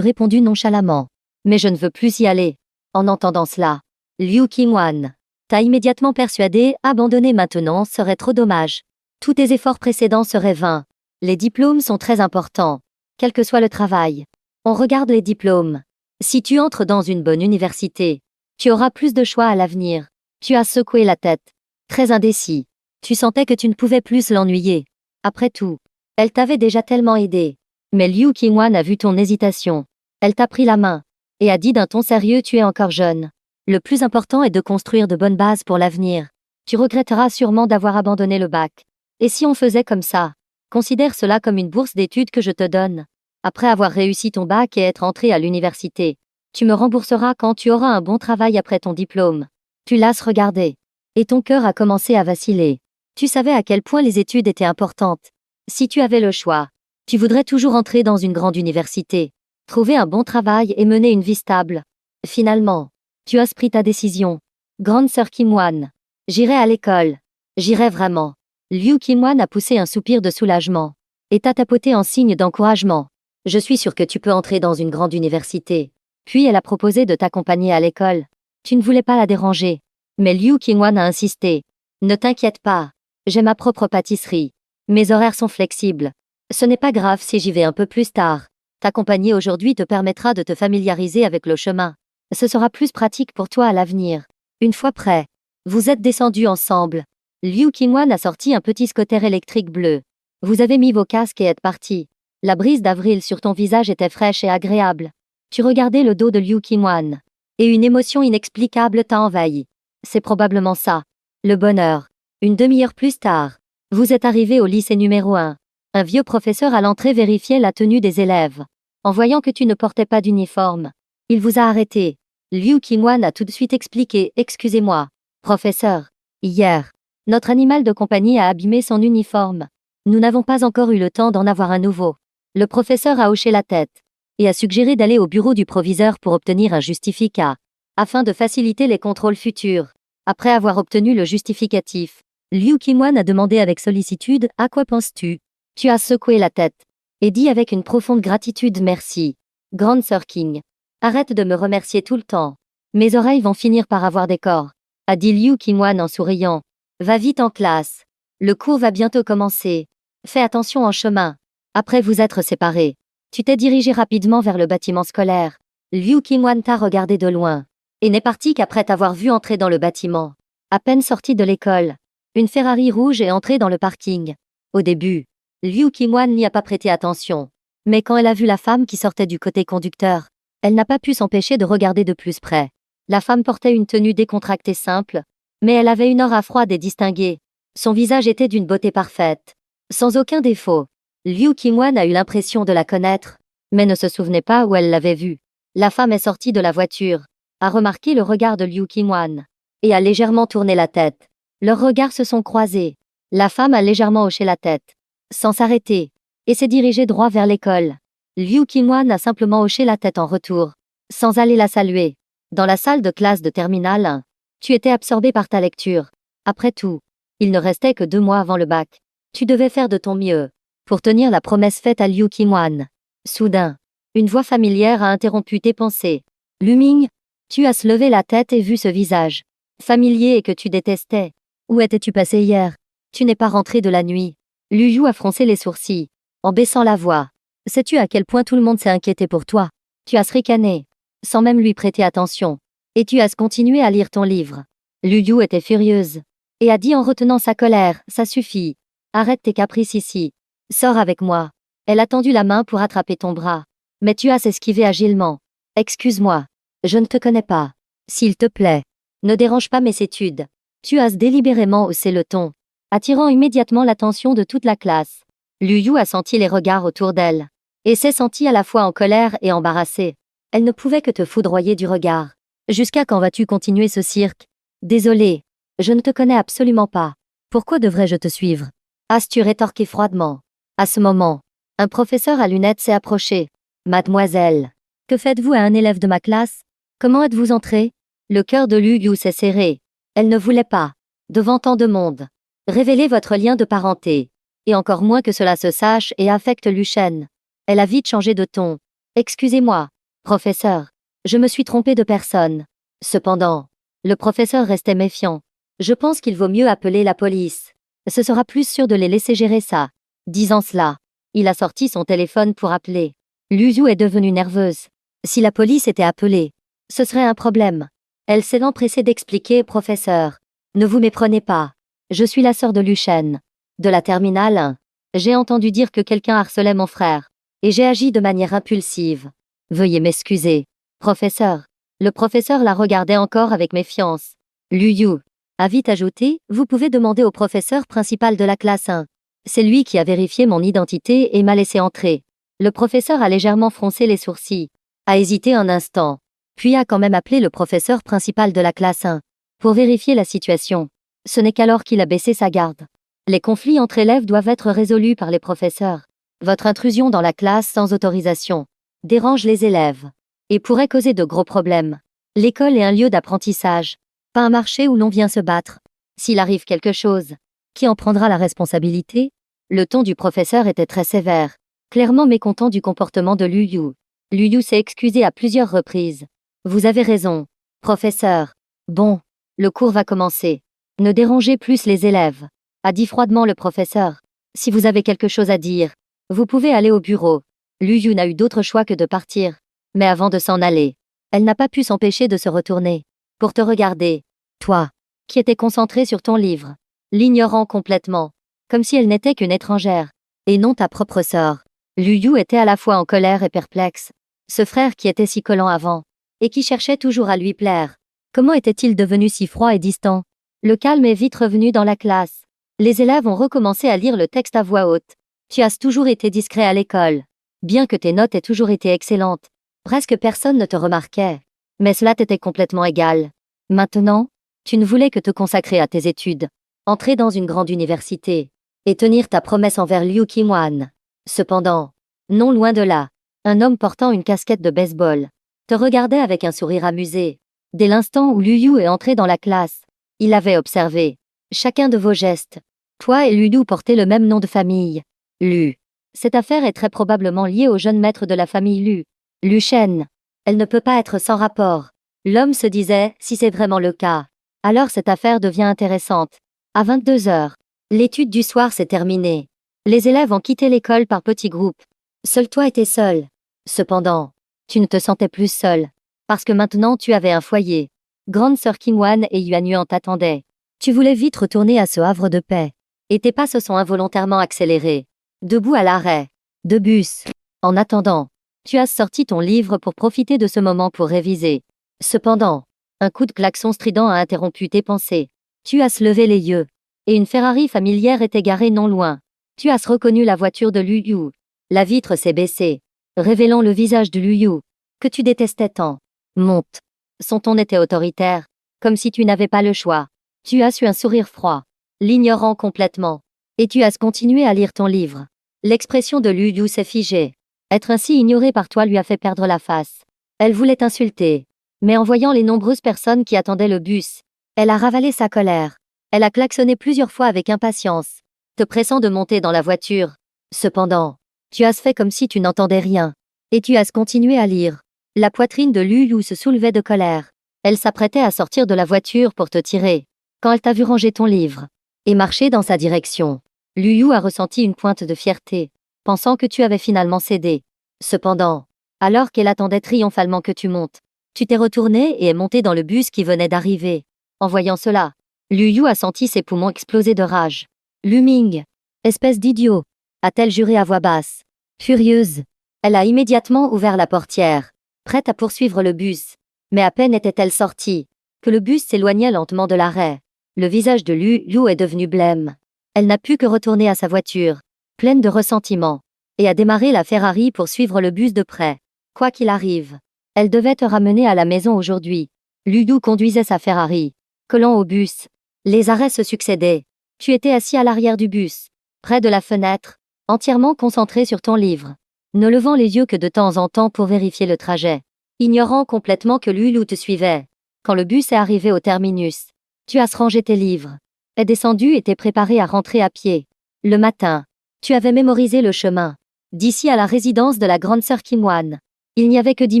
répondu nonchalamment? Mais je ne veux plus y aller. En entendant cela, Liu Qingwan t'a immédiatement persuadé, abandonner maintenant serait trop dommage. Tous tes efforts précédents seraient vains. Les diplômes sont très importants. Quel que soit le travail. On regarde les diplômes. Si tu entres dans une bonne université, tu auras plus de choix à l'avenir. Tu as secoué la tête. Très indécis. Tu sentais que tu ne pouvais plus l'ennuyer. Après tout, elle t'avait déjà tellement aidé. Mais Liu Qingwan a vu ton hésitation. Elle t'a pris la main. Et a dit d'un ton sérieux, tu es encore jeune. Le plus important est de construire de bonnes bases pour l'avenir. Tu regretteras sûrement d'avoir abandonné le bac. Et si on faisait comme ça? Considère cela comme une bourse d'études que je te donne. Après avoir réussi ton bac et être entré à l'université, tu me rembourseras quand tu auras un bon travail après ton diplôme. Tu l'as regardé. Et ton cœur a commencé à vaciller. Tu savais à quel point les études étaient importantes. Si tu avais le choix, tu voudrais toujours entrer dans une grande université, trouver un bon travail et mener une vie stable. Finalement, tu as pris ta décision. Grande sœur Qingwan. J'irai à l'école. J'irai vraiment. Liu Qingwan a poussé un soupir de soulagement. Et t'a tapoté en signe d'encouragement. Je suis sûre que tu peux entrer dans une grande université. Puis elle a proposé de t'accompagner à l'école. Tu ne voulais pas la déranger. Mais Liu Qingwan a insisté. Ne t'inquiète pas. J'ai ma propre pâtisserie. Mes horaires sont flexibles. Ce n'est pas grave si j'y vais un peu plus tard. T'accompagner aujourd'hui te permettra de te familiariser avec le chemin. Ce sera plus pratique pour toi à l'avenir. Une fois prêt, vous êtes descendus ensemble. Liu Qingwan a sorti un petit scooter électrique bleu. Vous avez mis vos casques et êtes partis. La brise d'avril sur ton visage était fraîche et agréable. Tu regardais le dos de Liu Qingwan. Et une émotion inexplicable t'a envahi. C'est probablement ça. Le bonheur. Une demi-heure plus tard, vous êtes arrivé au lycée numéro 1. Un vieux professeur à l'entrée vérifiait la tenue des élèves. En voyant que tu ne portais pas d'uniforme, il vous a arrêté. Liu Qingwan a tout de suite expliqué. Excusez-moi, professeur. Hier, notre animal de compagnie a abîmé son uniforme. Nous n'avons pas encore eu le temps d'en avoir un nouveau. Le professeur a hoché la tête et a suggéré d'aller au bureau du proviseur pour obtenir un justificat, afin de faciliter les contrôles futurs. Après avoir obtenu le justificatif, Liu Qingwan a demandé avec sollicitude, à quoi penses-tu? Tu as secoué la tête. Et dit avec une profonde gratitude merci. Grande sœur King. Arrête de me remercier tout le temps. Mes oreilles vont finir par avoir des corps. A dit Liu Qingwan en souriant. Va vite en classe. Le cours va bientôt commencer. Fais attention en chemin. Après vous être séparés. Tu t'es dirigé rapidement vers le bâtiment scolaire. Liu Qingwan t'a regardé de loin. Et n'est parti qu'après t'avoir vu entrer dans le bâtiment. À peine sorti de l'école. Une Ferrari rouge est entrée dans le parking. Au début, Liu Qingwan n'y a pas prêté attention. Mais quand elle a vu la femme qui sortait du côté conducteur, elle n'a pas pu s'empêcher de regarder de plus près. La femme portait une tenue décontractée simple, mais elle avait une aura froide et distinguée. Son visage était d'une beauté parfaite, sans aucun défaut. Liu Qingwan a eu l'impression de la connaître, mais ne se souvenait pas où elle l'avait vue. La femme est sortie de la voiture, a remarqué le regard de Liu Qingwan, et a légèrement tourné la tête. Leurs regards se sont croisés. La femme a légèrement hoché la tête, sans s'arrêter, et s'est dirigée droit vers l'école. Liu Qingwan a simplement hoché la tête en retour, sans aller la saluer. Dans la salle de classe de Terminale 1, tu étais absorbé par ta lecture. Après tout, il ne restait que 2 mois avant le bac. Tu devais faire de ton mieux pour tenir la promesse faite à Liu Qingwan. Soudain, une voix familière a interrompu tes pensées. Luming, tu as levé la tête et vu ce visage familier et que tu détestais. Où étais-tu passé hier? Tu n'es pas rentré de la nuit. Liu Yu a froncé les sourcils, en baissant la voix. Sais-tu à quel point tout le monde s'est inquiété pour toi? Tu as ricané, sans même lui prêter attention. Et tu as continué à lire ton livre. Liu Yu était furieuse, et a dit en retenant sa colère, ça suffit. Arrête tes caprices ici. Sors avec moi. Elle a tendu la main pour attraper ton bras. Mais tu as esquivé agilement. Excuse-moi. Je ne te connais pas. S'il te plaît, ne dérange pas mes études. Tu as délibérément haussé le ton, attirant immédiatement l'attention de toute la classe. Liu Yu a senti les regards autour d'elle, et s'est sentie à la fois en colère et embarrassée. Elle ne pouvait que te foudroyer du regard. Jusqu'à quand vas-tu continuer ce cirque? Désolée, je ne te connais absolument pas. Pourquoi devrais-je te suivre? As-tu rétorqué froidement? À ce moment, un professeur à lunettes s'est approché. Mademoiselle, que faites-vous à un élève de ma classe? Comment êtes-vous entrée? Le cœur de Liu Yu s'est serré. Elle ne voulait pas, devant tant de monde, révéler votre lien de parenté, et encore moins que cela se sache et affecte Lu Shen. Elle a vite changé de ton. Excusez-moi, professeur, je me suis trompée de personne. Cependant, le professeur restait méfiant. Je pense qu'il vaut mieux appeler la police. Ce sera plus sûr de les laisser gérer ça. Disant cela, il a sorti son téléphone pour appeler. Liu Yu est devenue nerveuse. Si la police était appelée, ce serait un problème. Elle s'est empressée d'expliquer, professeur. Ne vous méprenez pas. Je suis la sœur de Lu Shen. De la Terminale 1. J'ai entendu dire que quelqu'un harcelait mon frère. Et j'ai agi de manière impulsive. Veuillez m'excuser. Professeur. Le professeur la regardait encore avec méfiance. Liu Yu a vite ajouté, vous pouvez demander au professeur principal de la classe 1. C'est lui qui a vérifié mon identité et m'a laissé entrer. Le professeur a légèrement froncé les sourcils. A hésité un instant. Puis a quand même appelé le professeur principal de la classe 1. Pour vérifier la situation. Ce n'est qu'alors qu'il a baissé sa garde. Les conflits entre élèves doivent être résolus par les professeurs. Votre intrusion dans la classe sans autorisation dérange les élèves et pourrait causer de gros problèmes. L'école est un lieu d'apprentissage, pas un marché où l'on vient se battre. S'il arrive quelque chose, qui en prendra la responsabilité? Le ton du professeur était très sévère, clairement mécontent du comportement de Liu Yu. Liu Yu s'est excusé à plusieurs reprises. Vous avez raison, professeur. Bon, le cours va commencer. Ne dérangez plus les élèves, a dit froidement le professeur. Si vous avez quelque chose à dire, vous pouvez aller au bureau. Liu Yu n'a eu d'autre choix que de partir. Mais avant de s'en aller, elle n'a pas pu s'empêcher de se retourner, pour te regarder. Toi, qui étais concentré sur ton livre, l'ignorant complètement, comme si elle n'était qu'une étrangère, et non ta propre sœur. Liu Yu était à la fois en colère et perplexe. Ce frère qui était si collant avant, et qui cherchait toujours à lui plaire, comment était-il devenu si froid et distant? Le calme est vite revenu dans la classe. Les élèves ont recommencé à lire le texte à voix haute. Tu as toujours été discret à l'école. Bien que tes notes aient toujours été excellentes, presque personne ne te remarquait. Mais cela t'était complètement égal. Maintenant, tu ne voulais que te consacrer à tes études, entrer dans une grande université, et tenir ta promesse envers Liu Qingwan. Cependant, non loin de là, un homme portant une casquette de baseball te regardait avec un sourire amusé. Dès l'instant où Liu Yu est entré dans la classe, il avait observé chacun de vos gestes. Toi et Lu Yu portez le même nom de famille. Lu. Cette affaire est très probablement liée au jeune maître de la famille Lu. Lu Shen. Elle ne peut pas être sans rapport. L'homme se disait, si c'est vraiment le cas, alors cette affaire devient intéressante. À 22 heures, l'étude du soir s'est terminée. Les élèves ont quitté l'école par petits groupes. Seul toi étais seul. Cependant, tu ne te sentais plus seul. Parce que maintenant tu avais un foyer. Grande sœur Qingwan et Yuan Yuan t'attendaient. Tu voulais vite retourner à ce havre de paix. Et tes pas se sont involontairement accélérés. Debout à l'arrêt. De bus. En attendant, tu as sorti ton livre pour profiter de ce moment pour réviser. Cependant, un coup de klaxon strident a interrompu tes pensées. Tu as levé les yeux. Et une Ferrari familière était garée non loin. Tu as reconnu la voiture de Lu Yu. La vitre s'est baissée, révélant le visage de Lu Yu, que tu détestais tant. Monte. Son ton était autoritaire, comme si tu n'avais pas le choix. Tu as eu un sourire froid, l'ignorant complètement. Et tu as continué à lire ton livre. L'expression de Lu Yu s'est figée. Être ainsi ignoré par toi lui a fait perdre la face. Elle voulait t'insulter. Mais en voyant les nombreuses personnes qui attendaient le bus, elle a ravalé sa colère. Elle a klaxonné plusieurs fois avec impatience, te pressant de monter dans la voiture. Cependant, tu as fait comme si tu n'entendais rien. Et tu as continué à lire. La poitrine de Lu Yu se soulevait de colère. Elle s'apprêtait à sortir de la voiture pour te tirer. Quand elle t'a vu ranger ton livre et marcher dans sa direction, Lu Yu a ressenti une pointe de fierté, pensant que tu avais finalement cédé. Cependant, alors qu'elle attendait triomphalement que tu montes, tu t'es retourné et es monté dans le bus qui venait d'arriver. En voyant cela, Lu Yu a senti ses poumons exploser de rage. Lu Ming, espèce d'idiot, a-t-elle juré à voix basse. Furieuse, elle a immédiatement ouvert la portière, prête à poursuivre le bus. Mais à peine était-elle sortie, que le bus s'éloignait lentement de l'arrêt. Le visage de Lu Yu est devenu blême. Elle n'a pu que retourner à sa voiture, pleine de ressentiment, et a démarré la Ferrari pour suivre le bus de près. Quoi qu'il arrive, elle devait te ramener à la maison aujourd'hui. Lu Yu conduisait sa Ferrari, collant au bus. Les arrêts se succédaient. Tu étais assis à l'arrière du bus, près de la fenêtre, entièrement concentré sur ton livre, ne levant les yeux que de temps en temps pour vérifier le trajet, ignorant complètement que Lu Yu te suivait. Quand le bus est arrivé au terminus, tu as rangé tes livres, es descendu et t'es préparé à rentrer à pied. Le matin, tu avais mémorisé le chemin. D'ici à la résidence de la grande sœur Qingwan, il n'y avait que 10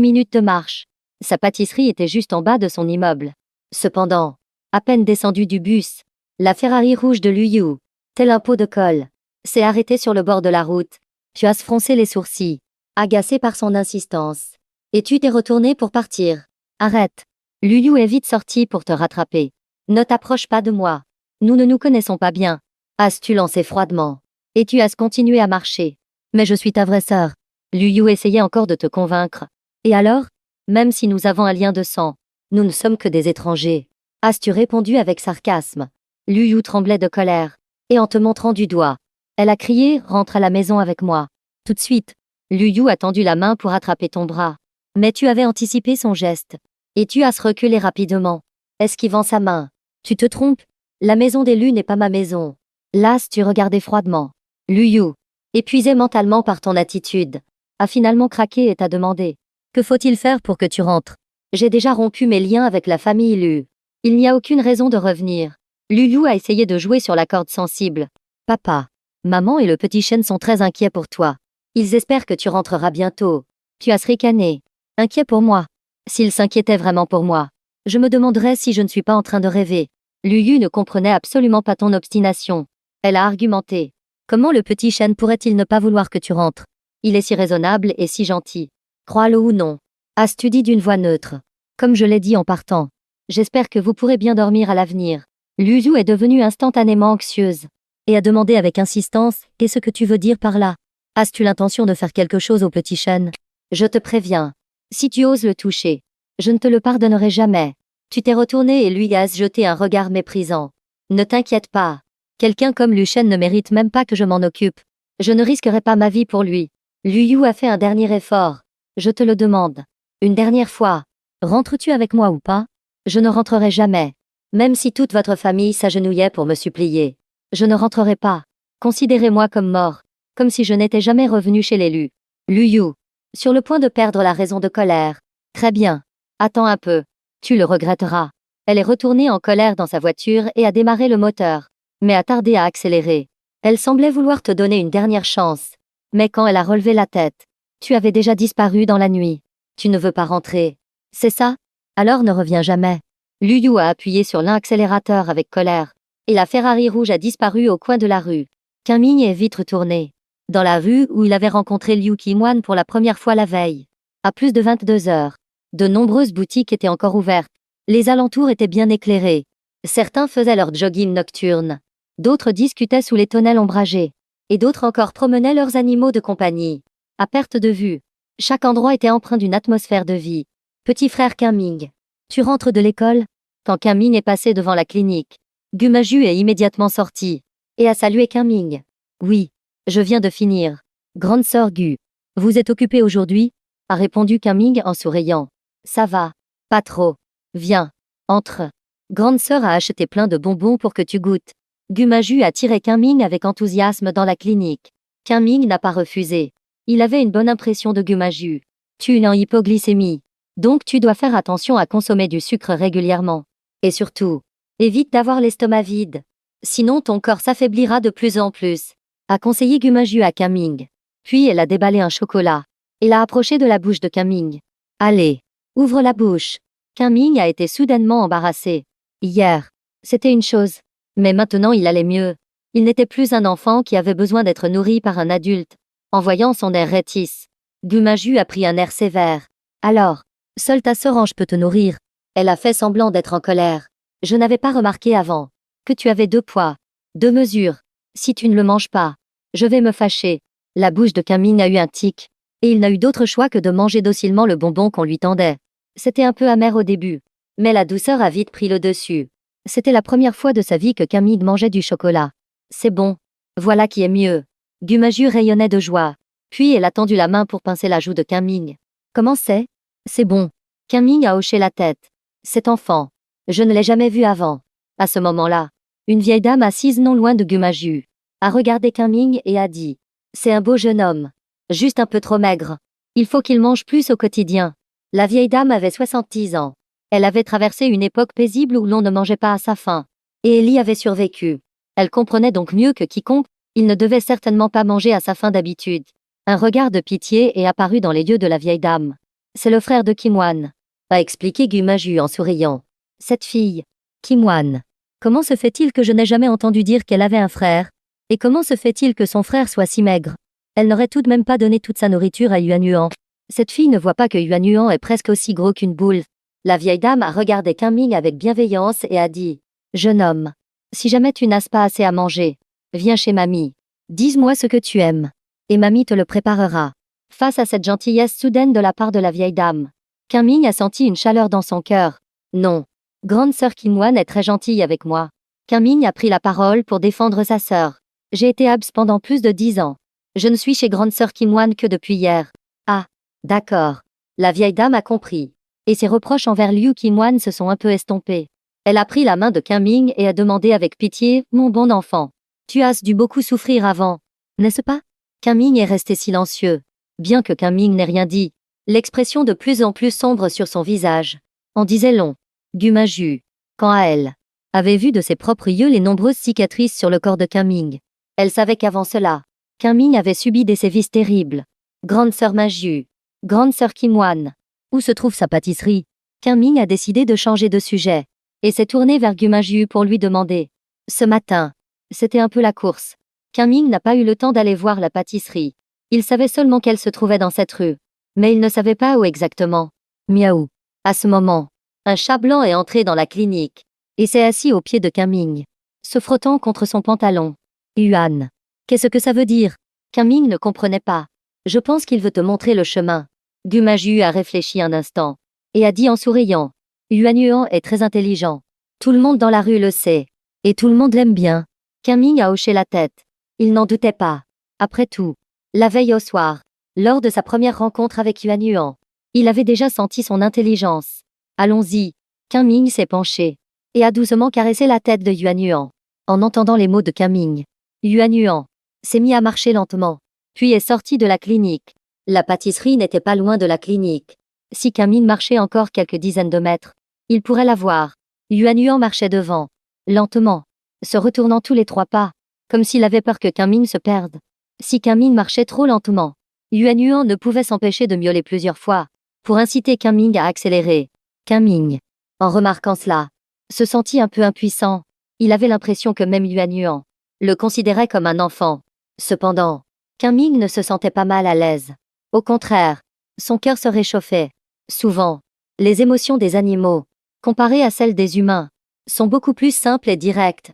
minutes de marche. Sa pâtisserie était juste en bas de son immeuble. Cependant, à peine descendu du bus, la Ferrari rouge de Lu Yu, tel un pot de colle, s'est arrêtée sur le bord de la route. Tu as froncé les sourcils, agacé par son insistance. Et tu t'es retourné pour partir. Arrête. Lu Yu est vite sorti pour te rattraper. Ne t'approche pas de moi. Nous ne nous connaissons pas bien. As-tu lancé froidement. Et tu as continué à marcher. Mais je suis ta vraie sœur. Lu Yu essayait encore de te convaincre. Et alors? Même si nous avons un lien de sang, nous ne sommes que des étrangers. As-tu répondu avec sarcasme. Lu Yu tremblait de colère. Et en te montrant du doigt, elle a crié, rentre à la maison avec moi. Tout de suite, Lu Yu a tendu la main pour attraper ton bras. Mais tu avais anticipé son geste. Et tu as reculé rapidement, esquivant sa main. Tu te trompes. La maison des Lu n'est pas ma maison. Las, tu regardais froidement. Lu Yu, épuisé mentalement par ton attitude, a finalement craqué et t'a demandé. Que faut-il faire pour que tu rentres? J'ai déjà rompu mes liens avec la famille Lu. Il n'y a aucune raison de revenir. Lu Yu a essayé de jouer sur la corde sensible. Papa, maman et le petit chêne sont très inquiets pour toi. Ils espèrent que tu rentreras bientôt. Tu as ricané. Inquiet pour moi. S'ils s'inquiétaient vraiment pour moi, je me demanderais si je ne suis pas en train de rêver. Lu Yu ne comprenait absolument pas ton obstination. Elle a argumenté. Comment le petit chêne pourrait-il ne pas vouloir que tu rentres? Il est si raisonnable et si gentil. Crois-le ou non. As-tu dit d'une voix neutre. Comme je l'ai dit en partant. J'espère que vous pourrez bien dormir à l'avenir. Lu Yu est devenue instantanément anxieuse. Et a demandé avec insistance, qu'est-ce que tu veux dire par là? As-tu l'intention de faire quelque chose au petit chêne? Je te préviens. Si tu oses le toucher, je ne te le pardonnerai jamais. Tu t'es retourné et lui as jeté un regard méprisant. Ne t'inquiète pas. Quelqu'un comme Lu Shen ne mérite même pas que je m'en occupe. Je ne risquerai pas ma vie pour lui. Lu Yu a fait un dernier effort. Je te le demande. Une dernière fois. Rentres-tu avec moi ou pas? Je ne rentrerai jamais. Même si toute votre famille s'agenouillait pour me supplier. Je ne rentrerai pas. Considérez-moi comme mort. Comme si je n'étais jamais revenu chez les Lu. Lu Yu. Sur le point de perdre la raison de colère. Très bien. Attends un peu. Tu le regretteras. Elle est retournée en colère dans sa voiture et a démarré le moteur, mais a tardé à accélérer. Elle semblait vouloir te donner une dernière chance. Mais quand elle a relevé la tête, tu avais déjà disparu dans la nuit. Tu ne veux pas rentrer. C'est ça? Alors ne reviens jamais. Liu Yu a appuyé sur l'accélérateur avec colère, et la Ferrari rouge a disparu au coin de la rue. Qingming est vite retourné dans la rue où il avait rencontré Liu Qingwan pour la première fois la veille. À plus de 22 heures, de nombreuses boutiques étaient encore ouvertes. Les alentours étaient bien éclairés. Certains faisaient leur jogging nocturne. D'autres discutaient sous les tonnelles ombragés. Et d'autres encore promenaient leurs animaux de compagnie. À perte de vue, chaque endroit était empreint d'une atmosphère de vie. Petit frère Qingming, tu rentres de l'école? Quand Qingming est passé devant la clinique, Gu Maju est immédiatement sorti et a salué Qingming. Oui, je viens de finir. Grande sœur Gu, vous êtes occupée aujourd'hui? A répondu Qingming en souriant. Ça va, pas trop. Viens, entre. Grande sœur a acheté plein de bonbons pour que tu goûtes. Gu Maju a tiré Qingming avec enthousiasme dans la clinique. Qingming n'a pas refusé. Il avait une bonne impression de Gu Maju. Tu es en hypoglycémie. Donc tu dois faire attention à consommer du sucre régulièrement. Et surtout, évite d'avoir l'estomac vide. Sinon ton corps s'affaiblira de plus en plus. A conseillé Gu Maju à Qingming. Puis elle a déballé un chocolat et l'a approché de la bouche de Qingming. Allez, ouvre la bouche. Qingming a été soudainement embarrassé. Hier, c'était une chose. Mais maintenant il allait mieux. Il n'était plus un enfant qui avait besoin d'être nourri par un adulte. En voyant son air rétif, Gu Maju a pris un air sévère. Alors, seule ta sœur Ange peut te nourrir. Elle a fait semblant d'être en colère. Je n'avais pas remarqué avant que tu avais 2 poids, 2 mesures. Si tu ne le manges pas, je vais me fâcher. La bouche de Qingming a eu un tic, et il n'a eu d'autre choix que de manger docilement le bonbon qu'on lui tendait. C'était un peu amer au début, mais la douceur a vite pris le dessus. C'était la première fois de sa vie que Qingming mangeait du chocolat. C'est bon. Voilà qui est mieux. Gu Maju rayonnait de joie. Puis elle a tendu la main pour pincer la joue de Qingming. Comment c'est? C'est bon. Qingming a hoché la tête. Cet enfant. Je ne l'ai jamais vu avant. À ce moment-là, une vieille dame assise non loin de Gu Maju a regardé Qingming et a dit: c'est un beau jeune homme. Juste un peu trop maigre. Il faut qu'il mange plus au quotidien. La vieille dame avait 70 ans. Elle avait traversé une époque paisible où l'on ne mangeait pas à sa faim. Et elle y avait survécu. Elle comprenait donc mieux que quiconque, il ne devait certainement pas manger à sa faim d'habitude. Un regard de pitié est apparu dans les yeux de la vieille dame. C'est le frère de Qingwan, a expliqué Gu Maju en souriant. Cette fille, Qingwan. Comment se fait-il que je n'ai jamais entendu dire qu'elle avait un frère? Et comment se fait-il que son frère soit si maigre? Elle n'aurait tout de même pas donné toute sa nourriture à Yuan Yuan. Cette fille ne voit pas que Yuan Yuan est presque aussi gros qu'une boule. La vieille dame a regardé Qingming avec bienveillance et a dit: jeune homme, si jamais tu n'as pas assez à manger, viens chez mamie. Dis-moi ce que tu aimes. Et mamie te le préparera. Face à cette gentillesse soudaine de la part de la vieille dame, Qingming a senti une chaleur dans son cœur. Non. Grande sœur Qingwan est très gentille avec moi. Qingming a pris la parole pour défendre sa sœur. J'ai été abs pendant plus de 10 ans. Je ne suis chez grande sœur Qingwan que depuis hier. Ah, d'accord. La vieille dame a compris. Et ses reproches envers Liu Qingwan se sont un peu estompés. Elle a pris la main de Qingming et a demandé avec pitié: mon bon enfant, tu as dû beaucoup souffrir avant, n'est-ce pas? Qingming est resté silencieux. Bien que Qingming n'ait rien dit, l'expression de plus en plus sombre sur son visage en disait long. Gu Maju, quant à elle, avait vu de ses propres yeux les nombreuses cicatrices sur le corps de Qingming. Elle savait qu'avant cela, Qingming avait subi des sévices terribles. Grande sœur Maju, grande sœur Qingwan, où se trouve sa pâtisserie? Qingming a décidé de changer de sujet et s'est tourné vers Gu Maju pour lui demander. Ce matin, c'était un peu la course. Qingming n'a pas eu le temps d'aller voir la pâtisserie. Il savait seulement qu'elle se trouvait dans cette rue, mais il ne savait pas où exactement. Miaou. À ce moment, un chat blanc est entré dans la clinique et s'est assis au pied de Qingming, se frottant contre son pantalon. Yuan. Qu'est-ce que ça veut dire? Qingming ne comprenait pas. Je pense qu'il veut te montrer le chemin. Gu Maju a réfléchi un instant et a dit en souriant: Yuan Yuan est très intelligent. Tout le monde dans la rue le sait. Et tout le monde l'aime bien. Qingming a hoché la tête. Il n'en doutait pas. Après tout, la veille au soir, lors de sa première rencontre avec Yuan Yuan, il avait déjà senti son intelligence. Allons-y. Qingming s'est penché et a doucement caressé la tête de Yuan Yuan. En entendant les mots de Qingming, Yuan Yuan s'est mis à marcher lentement, puis est sorti de la clinique. La pâtisserie n'était pas loin de la clinique. Si Qingming marchait encore quelques dizaines de mètres, il pourrait la voir. Yuan Yuan marchait devant, lentement, se retournant tous les 3 pas, comme s'il avait peur que Ming se perde. Si Ming marchait trop lentement, Yuan Yuan ne pouvait s'empêcher de miauler plusieurs fois, pour inciter Ming à accélérer. Ming, en remarquant cela, se sentit un peu impuissant. Il avait l'impression que même Yuan Yuan le considérait comme un enfant. Cependant, Ming ne se sentait pas mal à l'aise. Au contraire, son cœur se réchauffait. Souvent, les émotions des animaux, comparées à celles des humains, sont beaucoup plus simples et directes.